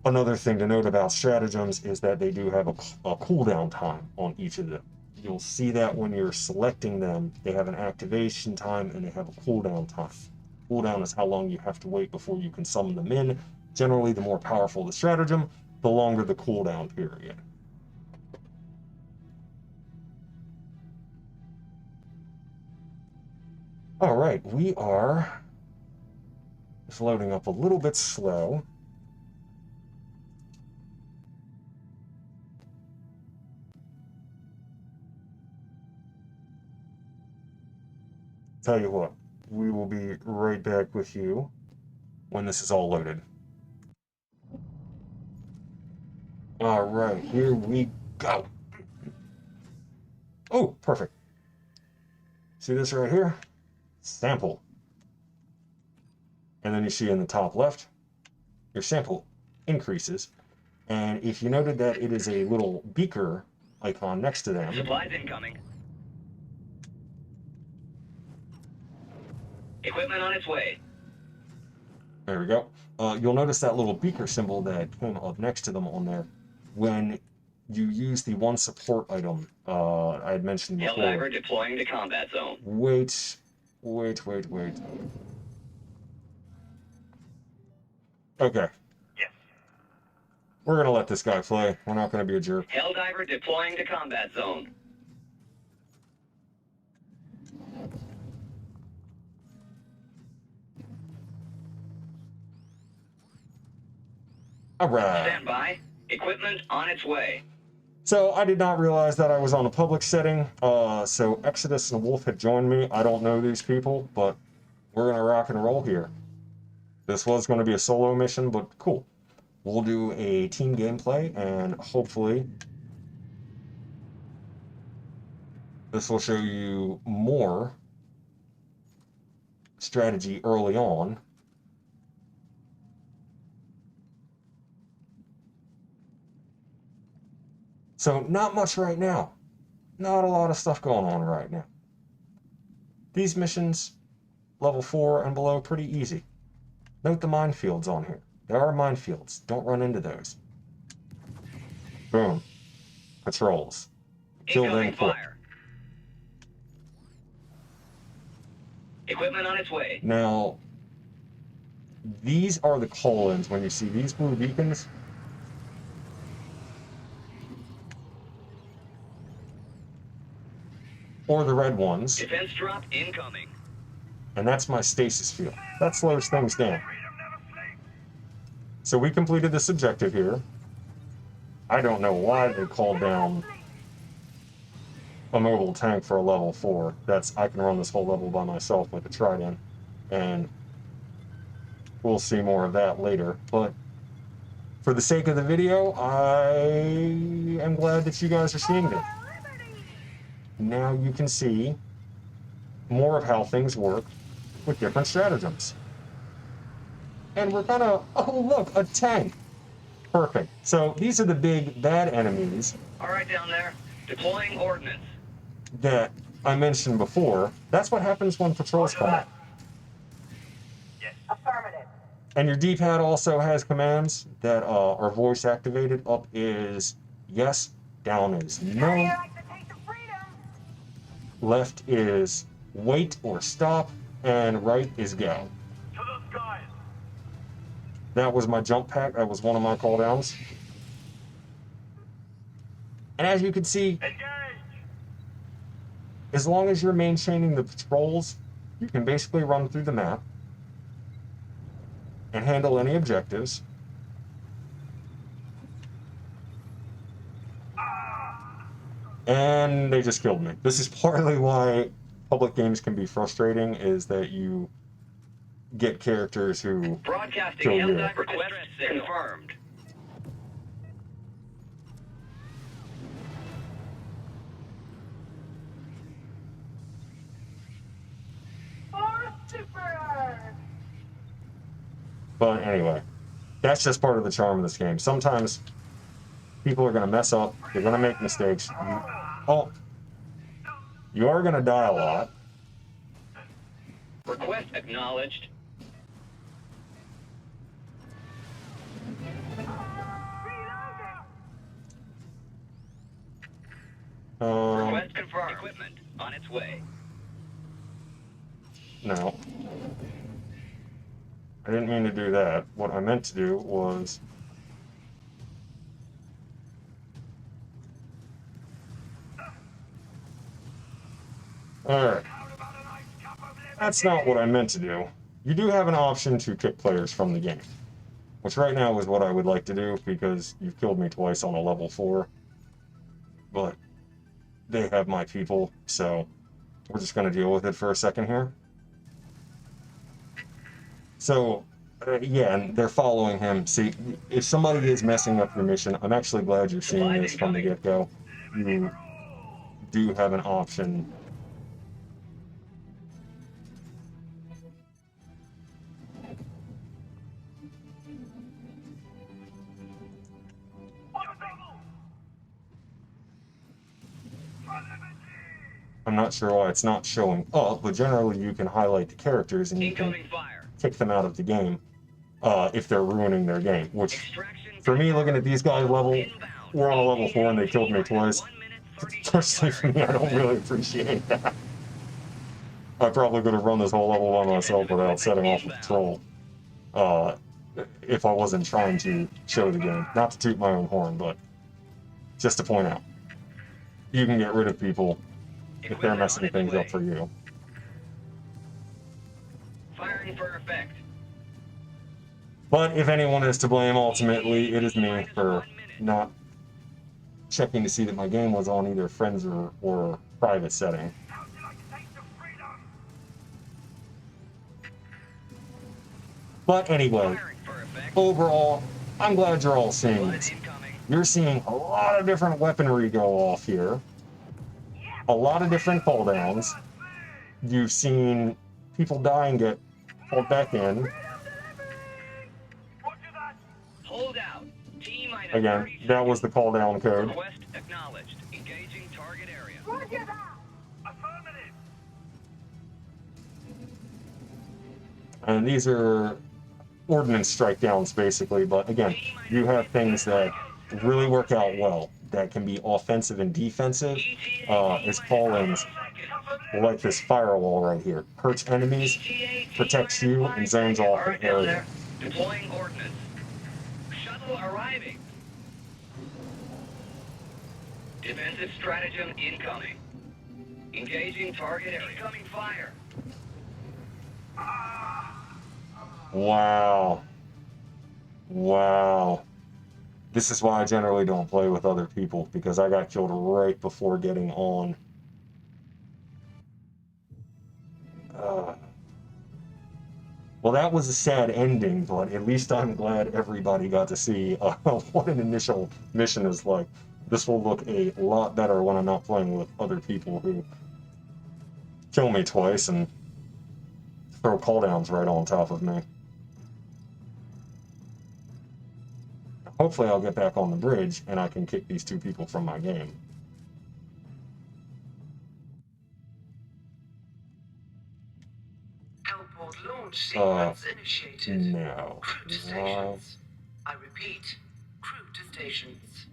Another thing to note about stratagems is that they do have a cooldown time on each of them. You'll see that when you're selecting them, they have an activation time and they have a cooldown time. Cooldown is how long you have to wait before you can summon them in. Generally, the more powerful the stratagem, the longer the cooldown period. All right, we are just loading up a little bit slow. Tell you what, we will be right back with you when this is all loaded. All right, here we go. Oh, perfect. See this right here? Sample. And then you see in the top left, your sample increases. And if you noted that it is a little beaker icon next to them. Supplies incoming. Equipment on its way. There we go. You'll notice that little beaker symbol that came up next to them on there. When you use the one support item I had mentioned before. Helldiver deploying to combat zone. Wait. Okay. Yes. We're going to let this guy play. We're not going to be a jerk. Helldiver deploying to combat zone. All right. Stand by. Equipment on its way. So I did not realize that I was on a public setting. So Exodus and Wolf had joined me. I don't know these people, but we're going to rock and roll here. This was going to be a solo mission, but cool. We'll do a team gameplay, and hopefully this will show you more strategy early on. So not much right now. Not a lot of stuff going on right now. These missions, level 4 and below, pretty easy. Note the minefields on here. There are minefields. Don't run into those. Boom. Patrols. Kill them Incoming quick. fire. Equipment on its way. Now, these are the call-ins. When you see these blue beacons, or the red ones, Defense drop incoming. and that's my stasis field. That slows things down. So we completed this objective here. I don't know why they called down a mobile tank for a level 4. I can run this whole level by myself with a trident, and we'll see more of that later. But for the sake of the video, I am glad that you guys are seeing this. Now you can see more of how things work with different stratagems. And we're gonna, oh look, a tank. Perfect. So these are the big bad enemies All right, down there. Deploying ordnance. that I mentioned before. That's what happens when patrols come out. Affirmative. And your D-pad also has commands that are voice activated. Up is yes, down is no, Like the taste of freedom. left is wait or stop, and right is go. To the skies. That was my jump pack. That was one of my call downs. And as you can see, Engage. as long as you're maintaining the patrols, you can basically run through the map and handle any objectives. And they just killed me. This is partly why public games can be frustrating, is that you get characters who Broadcasting kill you. Helldiver request confirmed. For super. But anyway, that's just part of the charm of this game. Sometimes people are going to mess up. They're going to make mistakes. You are going to die a lot. Request acknowledged. Request confirmed. Equipment on its way. No. I didn't mean to do that. What I meant to do was... Alright. That's not what I meant to do. You do have an option to kick players from the game, which right now is what I would like to do, because you've killed me twice on a level 4. But they have my people, so we're just going to deal with it for a second here. So, yeah, and they're following him. See, if somebody is messing up your mission, I'm actually glad you're seeing this from the get-go. You do have an option. I'm not sure why it's not showing up, but generally you can highlight the characters and you can Incoming fire. kick them out of the game if they're ruining their game. Which, Extraction for me, looking at these guys' level, inbound. we're on a level 4 and they killed me twice. 1 minute, 30 Personally, for me, I don't really appreciate that. I probably could have run this whole level by myself without setting off a patrol. If I wasn't trying to show the game. Not to toot my own horn, but just to point out. You can get rid of people if they're messing things up for you. Firing for effect. But if anyone is to blame, ultimately, it is me for not checking to see that my game was on either friends or private setting. But anyway, Firing for effect. overall, I'm glad you're all seeing this. Incoming. You're seeing a lot of different weaponry go off here. A lot of different cooldowns. You've seen people die and get pulled back in. Hold out. T minus Again, 30 that was the cooldown code. Request acknowledged. Engaging target area. Roger that. Affirmative. And these are ordnance strike downs, basically. But again, you have things that really work out well, that can be offensive and defensive as call-ins. like this firewall right here. Hurts enemies, protects you, and zones off an Alright, down area. there. Deploying ordnance. Shuttle arriving. Defensive stratagem incoming. Engaging target area. Incoming fire. Wow. Wow. This is why I generally don't play with other people, because I got killed right before getting on. Well, that was a sad ending, but at least I'm glad everybody got to see what an initial mission is like. This will look a lot better when I'm not playing with other people who kill me twice and throw cooldowns right on top of me. Hopefully I'll get back on the bridge and I can kick these two people from my game. Hellport launch sequence initiated. No. Crew to stations. I repeat, crew to stations.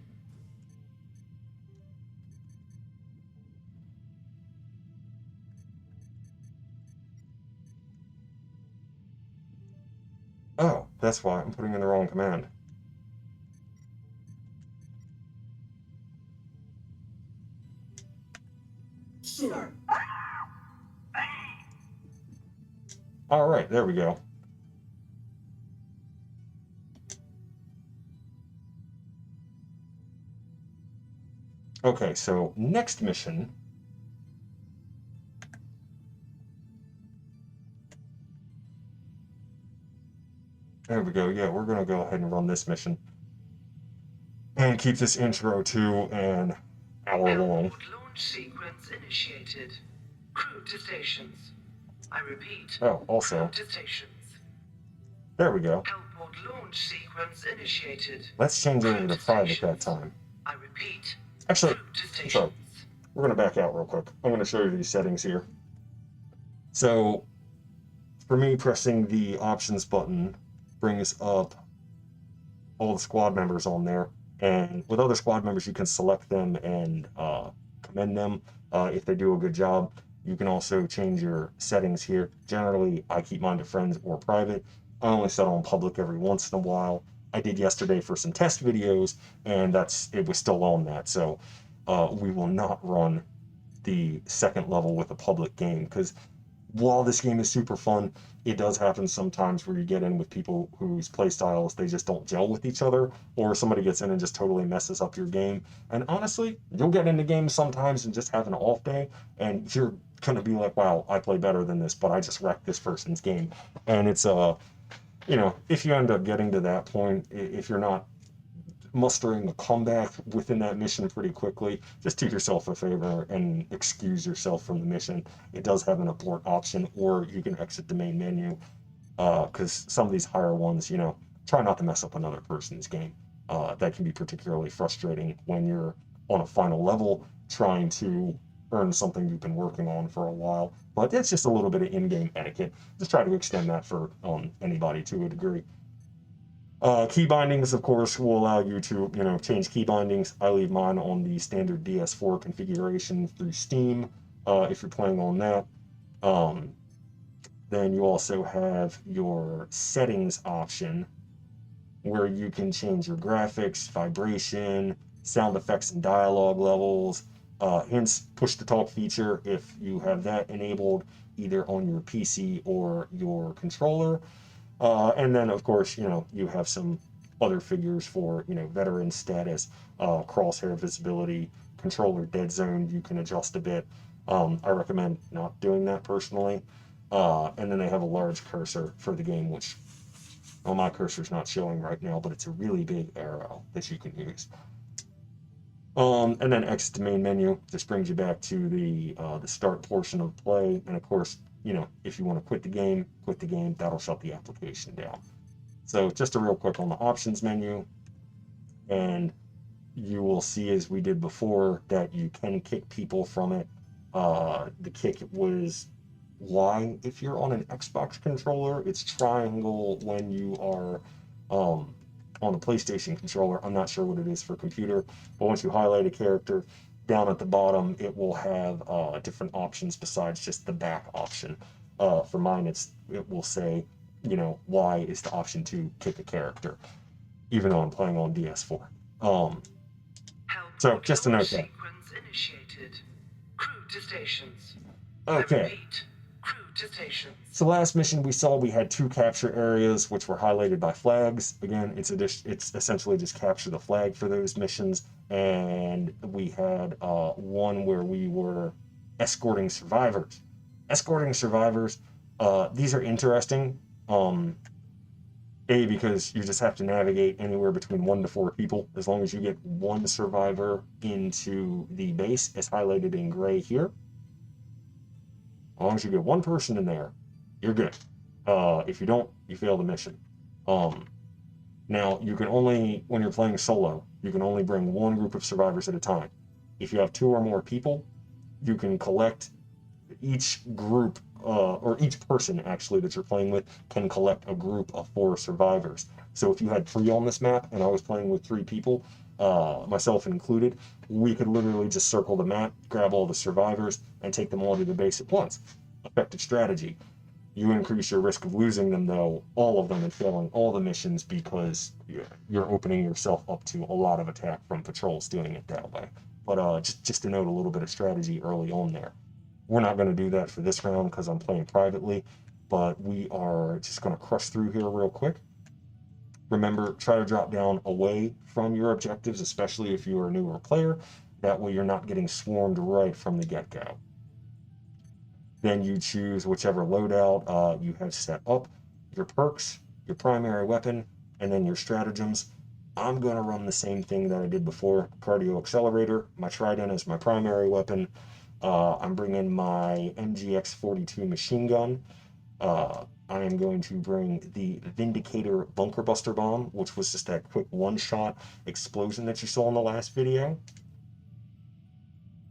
Oh, that's why I'm putting in the wrong command. All right, there we go. Okay, so next mission. There we go. Yeah, we're going to go ahead and run this mission. And keep this intro to an hour long. Hellport launch sequence initiated. Crew to stations. I repeat. Oh, also. Crew to stations. There we go. Hellport launch sequence initiated. Let's change over to private that time. I repeat. Actually, Crew to I'm stations. sorry. We're going to back out real quick. I'm going to show you these settings here. So, for me, pressing the options button brings up all the squad members on there. And with other squad members, you can select them and commend them if they do a good job. You can also change your settings here. Generally, I keep mine to friends or private. I only set on public every once in a while. I did yesterday for some test videos, and it was still on that. So we will not run the second level with a public game, because while this game is super fun, it does happen sometimes where you get in with people whose play styles, they just don't gel with each other, or somebody gets in and just totally messes up your game. And honestly, you'll get into games sometimes and just have an off day, and you're going to be like, wow, I play better than this, but I just wrecked this person's game. And it's, if you end up getting to that point, if you're not mustering a comeback within that mission pretty quickly, just do yourself a favor and excuse yourself from the mission. It does have an abort option, or you can exit the main menu, because some of these higher ones, try not to mess up another person's game. That can be particularly frustrating when you're on a final level trying to earn something you've been working on for a while. But it's just a little bit of in-game etiquette. Just try to extend that for anybody to a degree. Key bindings, of course, will allow you to, change key bindings. I leave mine on the standard DS4 configuration through Steam, if you're playing on that. Then you also have your settings option, where you can change your graphics, vibration, sound effects and dialogue levels, hence push-to-talk feature if you have that enabled either on your PC or your controller. And then, of course, you have some other figures for, veteran status, crosshair visibility, controller dead zone, you can adjust a bit. I recommend not doing that personally. And then they have a large cursor for the game, which, well, my cursor's not showing right now, but it's a really big arrow that you can use. And then exit the main menu. This brings you back to the start portion of play. And of course, if you want to quit the game, that'll shut the application down. So just a real quick on the options menu, and you will see, as we did before, that you can kick people from it. The kick was Y if you're on an Xbox controller. It's triangle when you are on a PlayStation controller. I'm not sure what it is for computer, but once you highlight a character, down at the bottom, it will have different options besides just the back option. For mine, it will say, you know, Y is the option to kick a character, even though I'm playing on DS4. So just to note that. Sequence initiated. Crew to stations. Okay. I repeat, crew to stations. So last mission we saw, we had 2 capture areas which were highlighted by flags. Again, it's essentially just capture the flag for those missions. And we had one where we were escorting survivors. Escorting survivors, these are interesting. Because you just have to navigate anywhere between 1 to 4 people. As long as you get 1 survivor into the base, as highlighted in gray here. As long as you get 1 person in there, you're good. If you don't, you fail the mission. Now, you can only, when you're playing solo, you can only bring 1 group of survivors at a time. If you have 2 or more people, you can collect each group, or each person actually that you're playing with can collect a group of 4 survivors. So if you had 3 on this map and I was playing with 3 people, myself included, we could literally just circle the map, grab all the survivors, and take them all to the base at once. Effective strategy. You increase your risk of losing them, though, all of them, and failing all the missions, because you're opening yourself up to a lot of attack from patrols doing it that way. But just to note a little bit of strategy early on there. We're not going to do that for this round because I'm playing privately, but we are just going to crush through here real quick. Remember, try to drop down away from your objectives, especially if you're a newer player. That way you're not getting swarmed right from the get-go. Then you choose whichever loadout you have set up, your perks, your primary weapon, and then your stratagems. I'm going to run the same thing that I did before. Cardio Accelerator, my Trident is my primary weapon. I'm bringing my MGX-42 machine gun. I am going to bring the Vindicator Bunker Buster Bomb, which was just that quick one-shot explosion that you saw in the last video.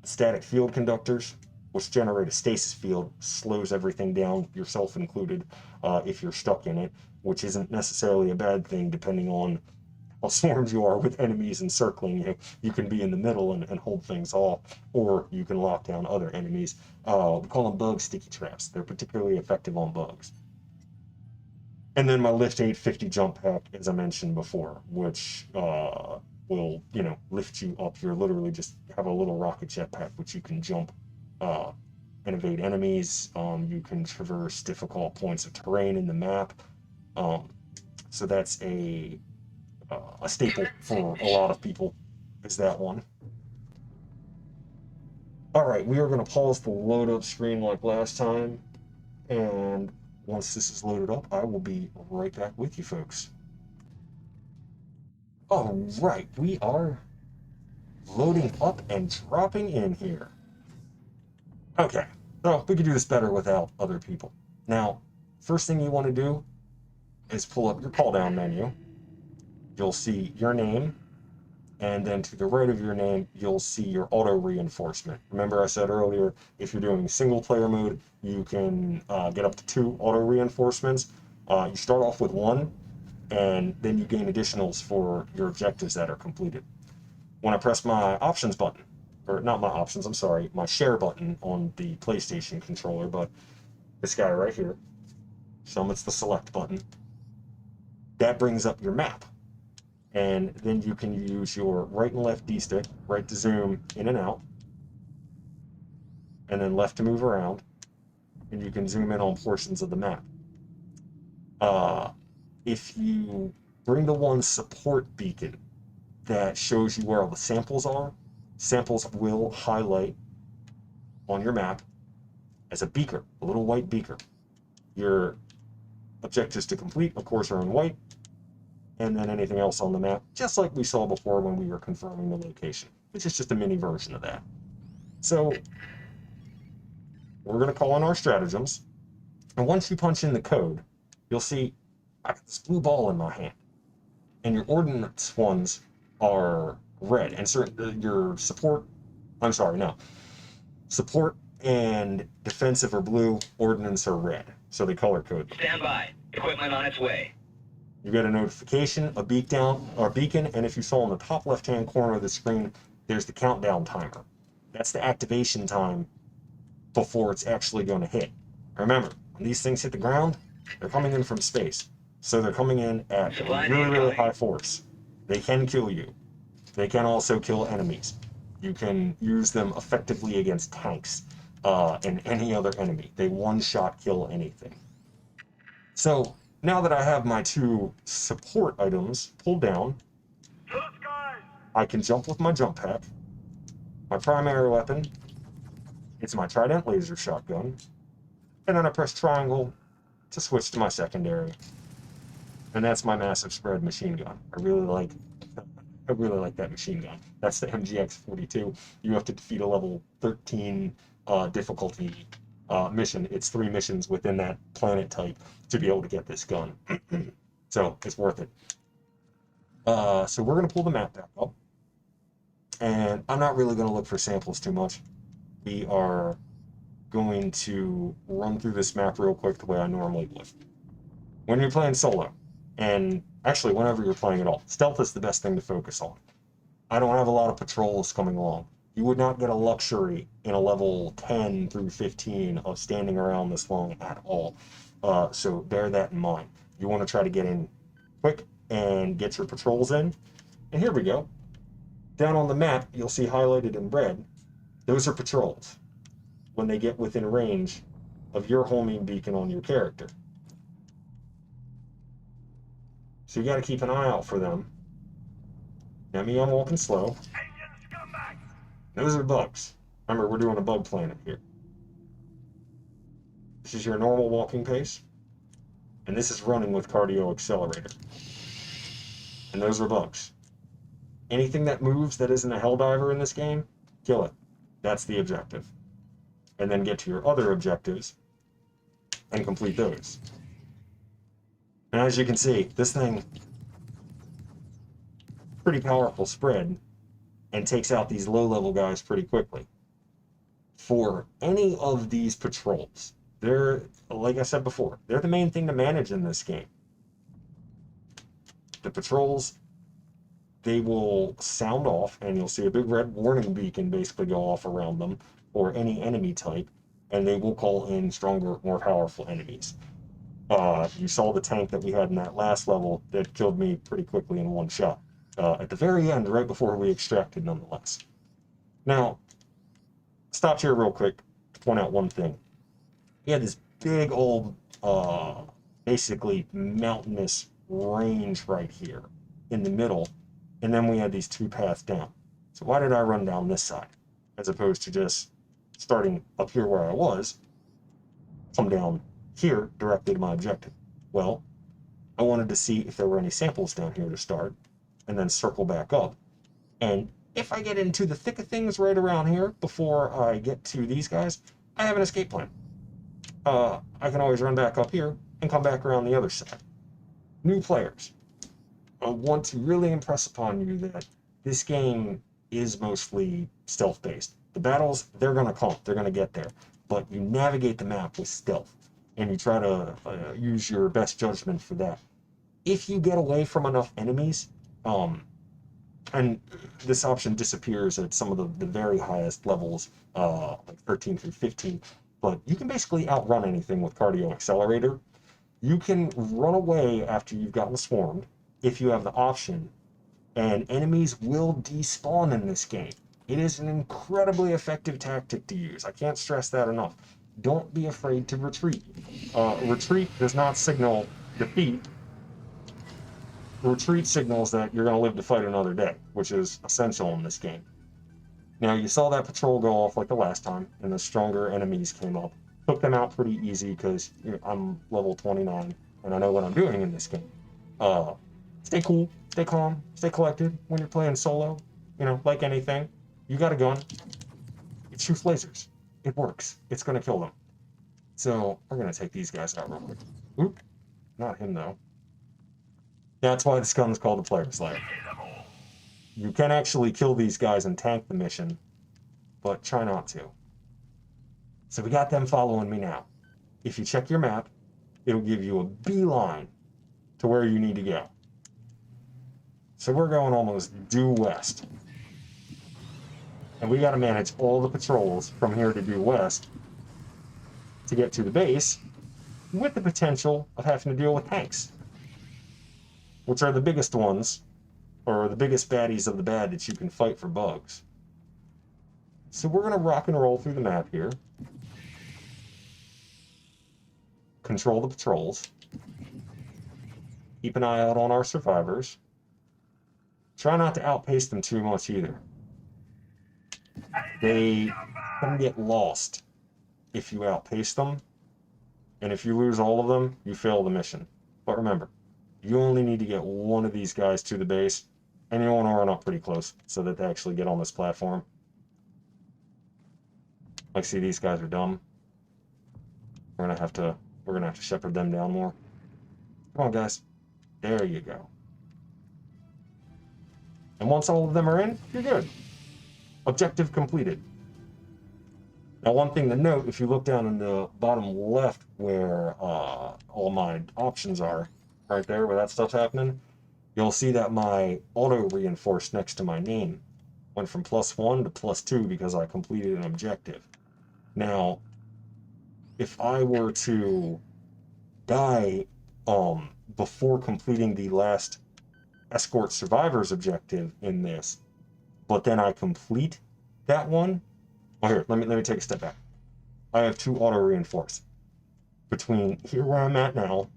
Static Field Conductors, which generate a stasis field, slows everything down, yourself included, if you're stuck in it, which isn't necessarily a bad thing depending on how swarmed you are with enemies encircling you. You can be in the middle and hold things off, or you can lock down other enemies. We call them bug sticky traps. They're particularly effective on bugs. And then my Lift 850 jump pack, as I mentioned before, which will, lift you up. You're literally just have a little rocket jetpack, which you can jump and evade enemies. You can traverse difficult points of terrain in the map. So that's a staple for a lot of people, is that one. All right, we are going to pause the load up screen like last time, and once this is loaded up, I will be right back with you folks. All right, we are loading up and dropping in here. Okay, so we could do this better without other people. Now, first thing you want to do is pull up your call down menu. You'll see your name, and then to the right of your name, you'll see your auto reinforcement. Remember I said earlier, if you're doing single player mode, you can get up to 2 auto reinforcements. You start off with 1, and then you gain additionals for your objectives that are completed. When I press my options button, or not my options, I'm sorry, my share button on the PlayStation controller, but this guy right here, it's the select button. That brings up your map. And then you can use your right and left D-stick, right to zoom in and out, and then left to move around, and you can zoom in on portions of the map. If you bring the one support beacon that shows you where all the samples are, samples will highlight on your map as a beaker, a little white beaker. Your objectives to complete, of course, are in white, and then anything else on the map, just like we saw before when we were confirming the location, which is just a mini version of that. So we're going to call in our stratagems, and once you punch in the code, you'll see I got this blue ball in my hand, and your ordnance ones are red, and your support and defensive are blue, ordnance are red, so they color code them. Stand by. Equipment on its way. You get a notification, a beacon, and if you saw on the top left-hand corner of the screen, there's the countdown timer. That's the activation time before it's actually going to hit. Remember, when these things hit the ground, they're coming in from space. So they're coming in at Supply really, really incoming. high force. They can kill you. They can also kill enemies. You can use them effectively against tanks and any other enemy. They one-shot kill anything. So now that I have my 2 support items pulled down, Those guys! I can jump with my jump pack. My primary weapon is my Trident laser shotgun. And then I press triangle to switch to my secondary. And that's my massive spread machine gun. I really like that machine gun. That's the MGX-42. You have to defeat a level 13 difficulty mission. It's 3 missions within that planet type to be able to get this gun. So it's worth it. So we're going to pull the map back up. And I'm not really going to look for samples too much. We are going to run through this map real quick the way I normally would. When you're playing solo, and actually whenever you're playing at all, stealth is the best thing to focus on. I don't have a lot of patrols coming along. You would not get a luxury in a level 10 through 15 of standing around this long at all. So bear that in mind. You want to try to get in quick and get your patrols in. And here we go. Down on the map, you'll see highlighted in red, those are patrols when they get within range of your homing beacon on your character. So you got to keep an eye out for them. Now me, I'm walking slow. Asian scumbag! Those are bugs. Remember, we're doing a bug planet here. This is your normal walking pace. And this is running with cardio accelerator. And those are bugs. Anything that moves that isn't a Helldiver in this game, kill it. That's the objective. And then get to your other objectives and complete those. And as you can see, this thing, pretty powerful spread, and takes out these low-level guys pretty quickly. For any of these patrols, they're, like I said before, they're the main thing to manage in this game. The patrols, they will sound off, and you'll see a big red warning beacon basically go off around them, or any enemy type, and they will call in stronger, more powerful enemies. You saw the tank that we had in that last level that killed me pretty quickly in one shot. At the very end, right before we extracted, nonetheless. Now, stopped here real quick to point out one thing. We had this big old, basically mountainous range right here in the middle, and then we had these 2 paths down. So why did I run down this side, as opposed to just starting up here where I was, come down here directly to my objective? Well, I wanted to see if there were any samples down here to start, and then circle back up. And if I get into the thick of things right around here before I get to these guys, I have an escape plan. I can always run back up here and come back around the other side. New players, I want to really impress upon you that this game is mostly stealth-based. The battles, they're going to come. They're going to get there. But you navigate the map with stealth, and you try to use your best judgment for that. If you get away from enough enemies, and this option disappears at some of the very highest levels, like 13 through 15, but you can basically outrun anything with cardio accelerator. You can run away after you've gotten swarmed if you have the option, and enemies will despawn in this game. It is an incredibly effective tactic to use. I can't stress that enough. Don't be afraid to retreat. Retreat does not signal defeat. Retreat signals that you're going to live to fight another day, which is essential in this game. Now, you saw that patrol go off like the last time, and the stronger enemies came up. Took them out pretty easy because I'm level 29, and I know what I'm doing in this game. Stay cool, stay calm, stay collected when you're playing solo. You know, like anything, you got a gun. It shoots lasers. It works. It's going to kill them. So, we're going to take these guys out real quick. Oop, not him though. That's why this gun's called the Player Slayer. You can actually kill these guys and tank the mission, but try not to. So we got them following me now. If you check your map, it'll give you a beeline to where you need to go. So we're going almost due west. And we got to manage all the patrols from here to due west to get to the base, with the potential of having to deal with tanks, which are the biggest ones, or the biggest baddies of the bad that you can fight for bugs. So we're going to rock and roll through the map here. Control the patrols. Keep an eye out on our survivors. Try not to outpace them too much either. They can get lost if you outpace them. And if you lose all of them, you fail the mission. But remember, you only need to get one of these guys to the base, and you want to run up pretty close so that they actually get on this platform. Like, see, these guys are dumb. We're gonna have to shepherd them down more. Come on, guys. There you go. And once all of them are in, you're good. Objective completed. Now, one thing to note, if you look down in the bottom left where all my options are, right there where that stuff's happening, you'll see that my auto-reinforced next to my name went from +1 to +2 because I completed an objective. Now, if I were to die before completing the last escort survivors objective in this, but then I complete that one, well, here, let me take a step back. I have 2 auto-reinforce. Between here where I'm at now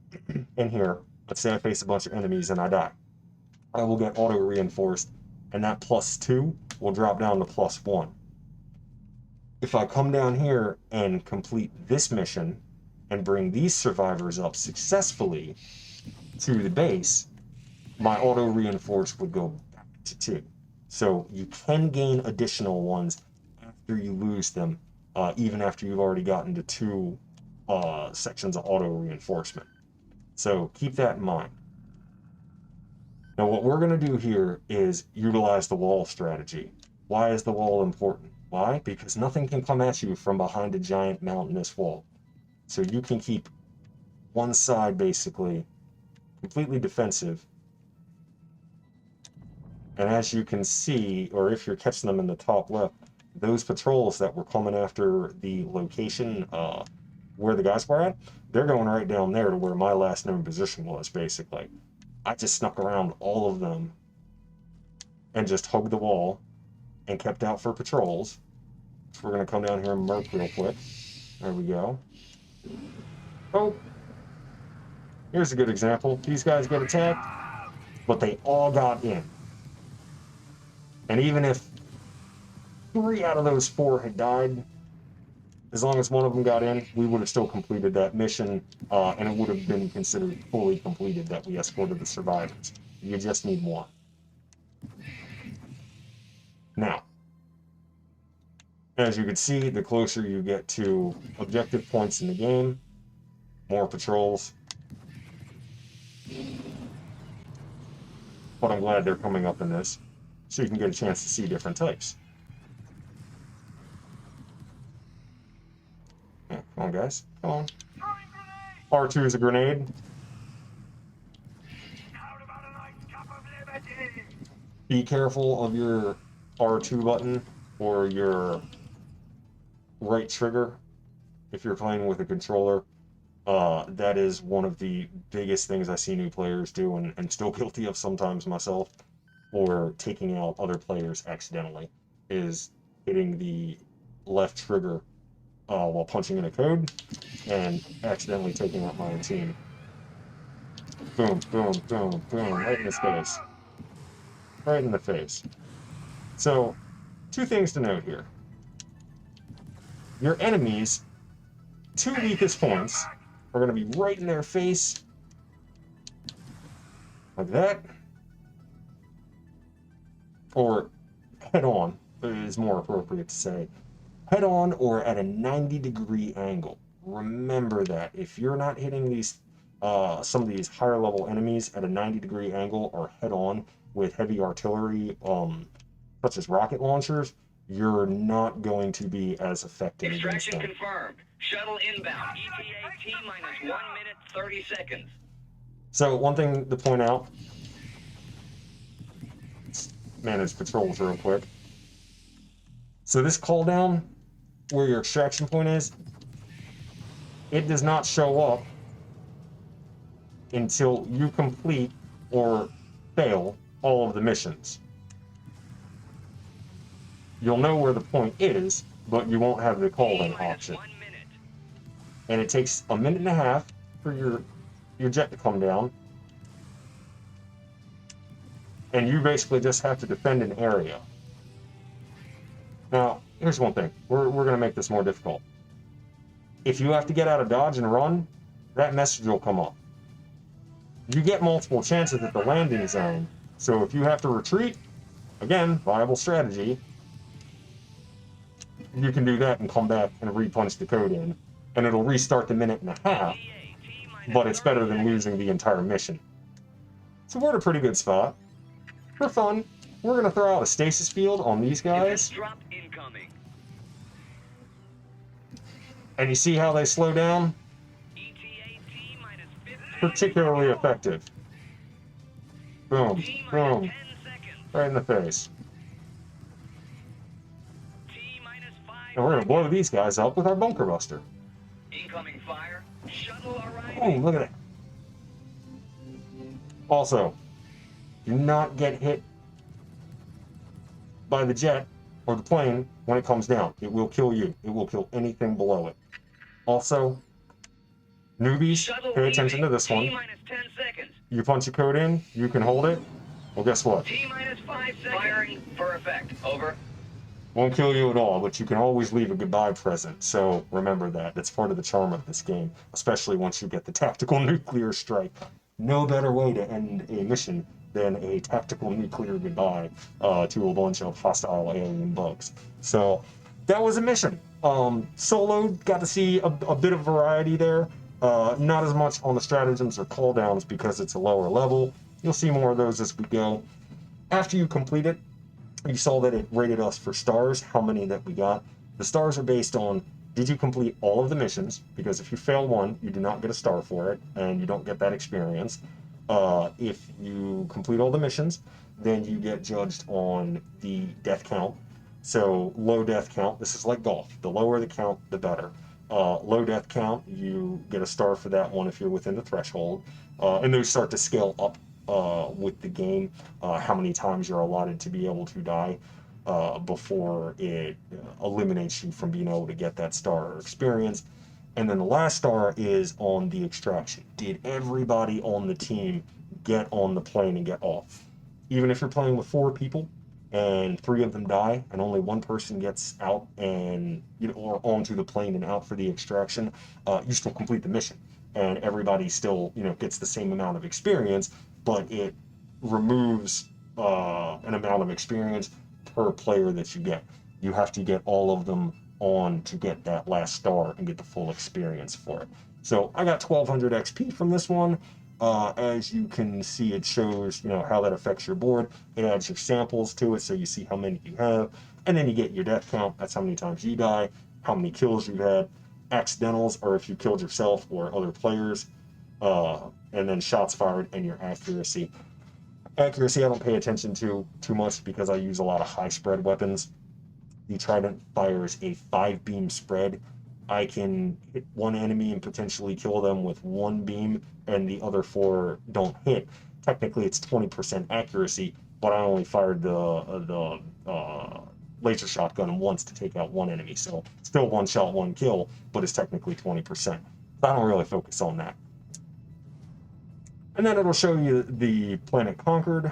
and here, let's say I face a bunch of enemies and I die. I will get auto-reinforced, and that +2 will drop down to +1. If I come down here and complete this mission and bring these survivors up successfully to the base, my auto-reinforce would go back to 2. So you can gain additional ones after you lose them, even after you've already gotten to 2 sections of auto-reinforcement. So keep that in mind. Now what we're going to do here is utilize the wall strategy. Why is the wall important? Why? Because nothing can come at you from behind a giant mountainous wall. So you can keep one side basically completely defensive. And as you can see, or if you're catching them in the top left, those patrols that were coming after the location where the guys were at, they're going right down there to where my last known position was, basically. I just snuck around all of them and just hugged the wall and kept out for patrols. So we're going to come down here and murk real quick. There we go. Oh, here's a good example. These guys get attacked, but they all got in. And even if 3 out of those 4 had died, as long as one of them got in, we would have still completed that mission, and it would have been considered fully completed that we escorted the survivors. You just need 1. Now, as you can see, the closer you get to objective points in the game, more patrols. But I'm glad they're coming up in this, so you can get a chance to see different types. Yeah, come on, guys. Come on. R2 is a grenade. How about a nice cup of Liber-tea? Be careful of your R2 button or your right trigger if you're playing with a controller. That is one of the biggest things I see new players do, and still guilty of sometimes myself, or taking out other players accidentally, is hitting the left trigger while punching in a code and accidentally taking out my own team. Boom, boom, boom, boom, right in his face. Right in the face. So, 2 things to note here. Your enemies' 2 weakest points are going to be right in their face, like that, or head on is more appropriate to say. Head on or at a 90-degree angle. Remember that if you're not hitting these some of these higher level enemies at a 90-degree angle or head on with heavy artillery such as rocket launchers, you're not going to be as effective against Extraction them. confirmed. Shuttle inbound. ETA T-minus 1 minute 30 seconds. So one thing to point out, let's manage patrols real quick. So this call down, where your extraction point is, it does not show up until you complete or fail all of the missions. You'll know where the point is, but you won't have the call down option. 1 minute. And it takes a minute and a half for your jet to come down. And you basically just have to defend an area. Now, here's one thing. We're going to make this more difficult. If you have to get out of dodge and run, that message will come up. You get multiple chances at the landing zone. So if you have to retreat, again, viable strategy, you can do that and come back and repunch the code in. And it'll restart the minute and a half, but it's better than losing the entire mission. So we're at a pretty good spot. For fun, we're going to throw out a stasis field on these guys. Drop incoming. And you see how they slow down? ETA T minus 15. Particularly effective. Boom, T minus boom, 10 seconds. right in the face. T minus 5. And we're going to blow these guys up with our bunker buster. Incoming fire. Shuttle Oh, arriving. look at that. Also, do not get hit by the jet or the plane when it comes down. It will kill you. It will kill anything below it. Also, newbies, Shuttle pay attention to this T one. minus 10 seconds. You punch a code in, you can hold it. Well, guess what? T minus 5 seconds. Firing for effect. Over. Won't kill you at all, but you can always leave a goodbye present. So remember that. That's part of the charm of this game, especially once you get the tactical nuclear strike. No better way to end a mission than a tactical nuclear goodbye to a bunch of hostile alien bugs. So that was a mission. Solo, got to see a bit of variety there. Not as much on the stratagems or call downs because it's a lower level. You'll see more of those as we go. After you complete it, you saw that it rated us for stars, how many that we got. The stars are based on, did you complete all of the missions? Because if you fail one, you do not get a star for it, and you don't get that experience. If you complete all the missions, then you get judged on the death count. So low death count, this is like golf. The lower the count, the better. Low death count, you get a star for that one if you're within the threshold. And those start to scale up with the game, how many times you're allotted to be able to die before it eliminates you from being able to get that star or experience. And then the last star is on the extraction. Did everybody on the team get on the plane and get off? Even if you're playing with 4 people and 3 of them die and only 1 person gets out and or onto the plane and out for the extraction, you still complete the mission. And everybody still gets the same amount of experience, but it removes an amount of experience per player that you get. You have to get all of them on to get that last star and get the full experience for it. So I got 1200 XP from this one. As you can see, it shows how that affects your board. It adds your samples to it so you see how many you have, and then you get your death count. That's how many times you die, how many kills you've had. Accidentals are if you killed yourself or other players, and then shots fired and your accuracy. Accuracy I don't pay attention to too much because I use a lot of high spread weapons. The Trident fires a 5-beam spread. I can hit one enemy and potentially kill them with 1 beam, and the other 4 don't hit. Technically, it's 20% accuracy, but I only fired the laser shotgun once to take out 1 enemy. So still 1 shot, 1 kill, but it's technically 20%. I don't really focus on that. And then it'll show you the planet conquered.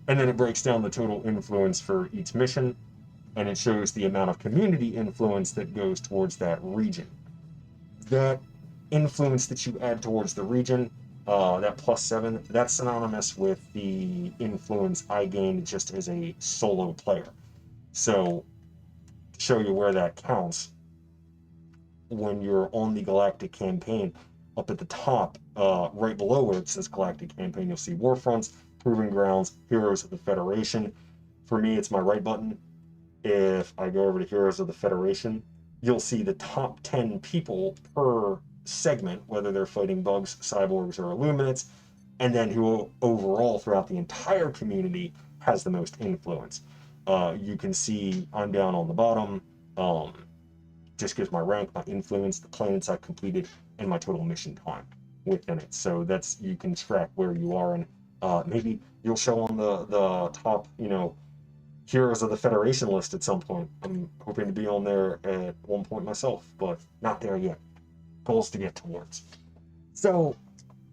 And then it breaks down the total influence for each mission, and it shows the amount of community influence that goes towards that region. That influence that you add towards the region, that +7, that's synonymous with the influence I gained just as a solo player. So, to show you where that counts, when you're on the Galactic Campaign, up at the top, right below where it says Galactic Campaign, you'll see Warfronts, Proving Grounds, Heroes of the Federation. For me, it's my right button. If I go over to Heroes of the Federation, you'll see the top 10 people per segment, whether they're fighting bugs, cyborgs, or illuminates, and then who overall throughout the entire community has the most influence. You can see I'm down on the bottom. Just gives my rank, my influence, the planets I completed, and my total mission time within it. So that's, you can track where you are, and maybe you'll show on the top, heroes of the Federation list at some point. I'm hoping to be on there at one point myself, but not there yet. Goals to get towards. So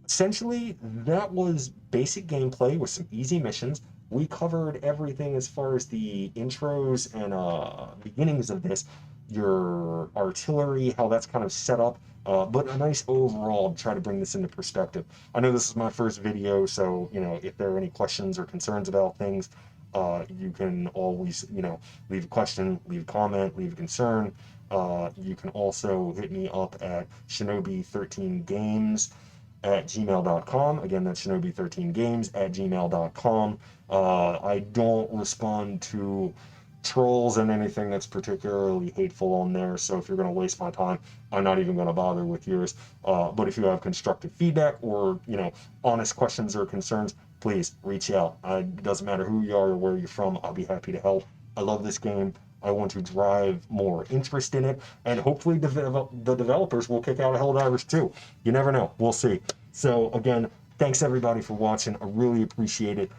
essentially, that was basic gameplay with some easy missions. We covered everything as far as the intros and beginnings of this, your artillery, how that's kind of set up, but a nice overall to try to bring this into perspective. I know this is my first video, so, if there are any questions or concerns about things, you can always, leave a question, leave a comment, leave a concern. You can also hit me up at shinobi13games at gmail.com. Again, that's shinobi13games at gmail.com. I don't respond to trolls and anything that's particularly hateful on there, so if you're going to waste my time, I'm not even going to bother with yours. But if you have constructive feedback or, honest questions or concerns, please reach out. It doesn't matter who you are or where you're from, I'll be happy to help. I love this game. I want to drive more interest in it, and hopefully the developers will kick out a Helldivers too. You never know. We'll see. So again, thanks everybody for watching. I really appreciate it.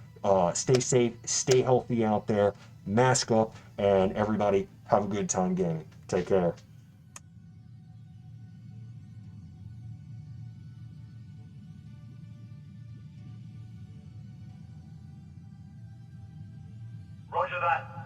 Stay safe, stay healthy out there, mask up, and everybody have a good time gaming. Take care. Roger that.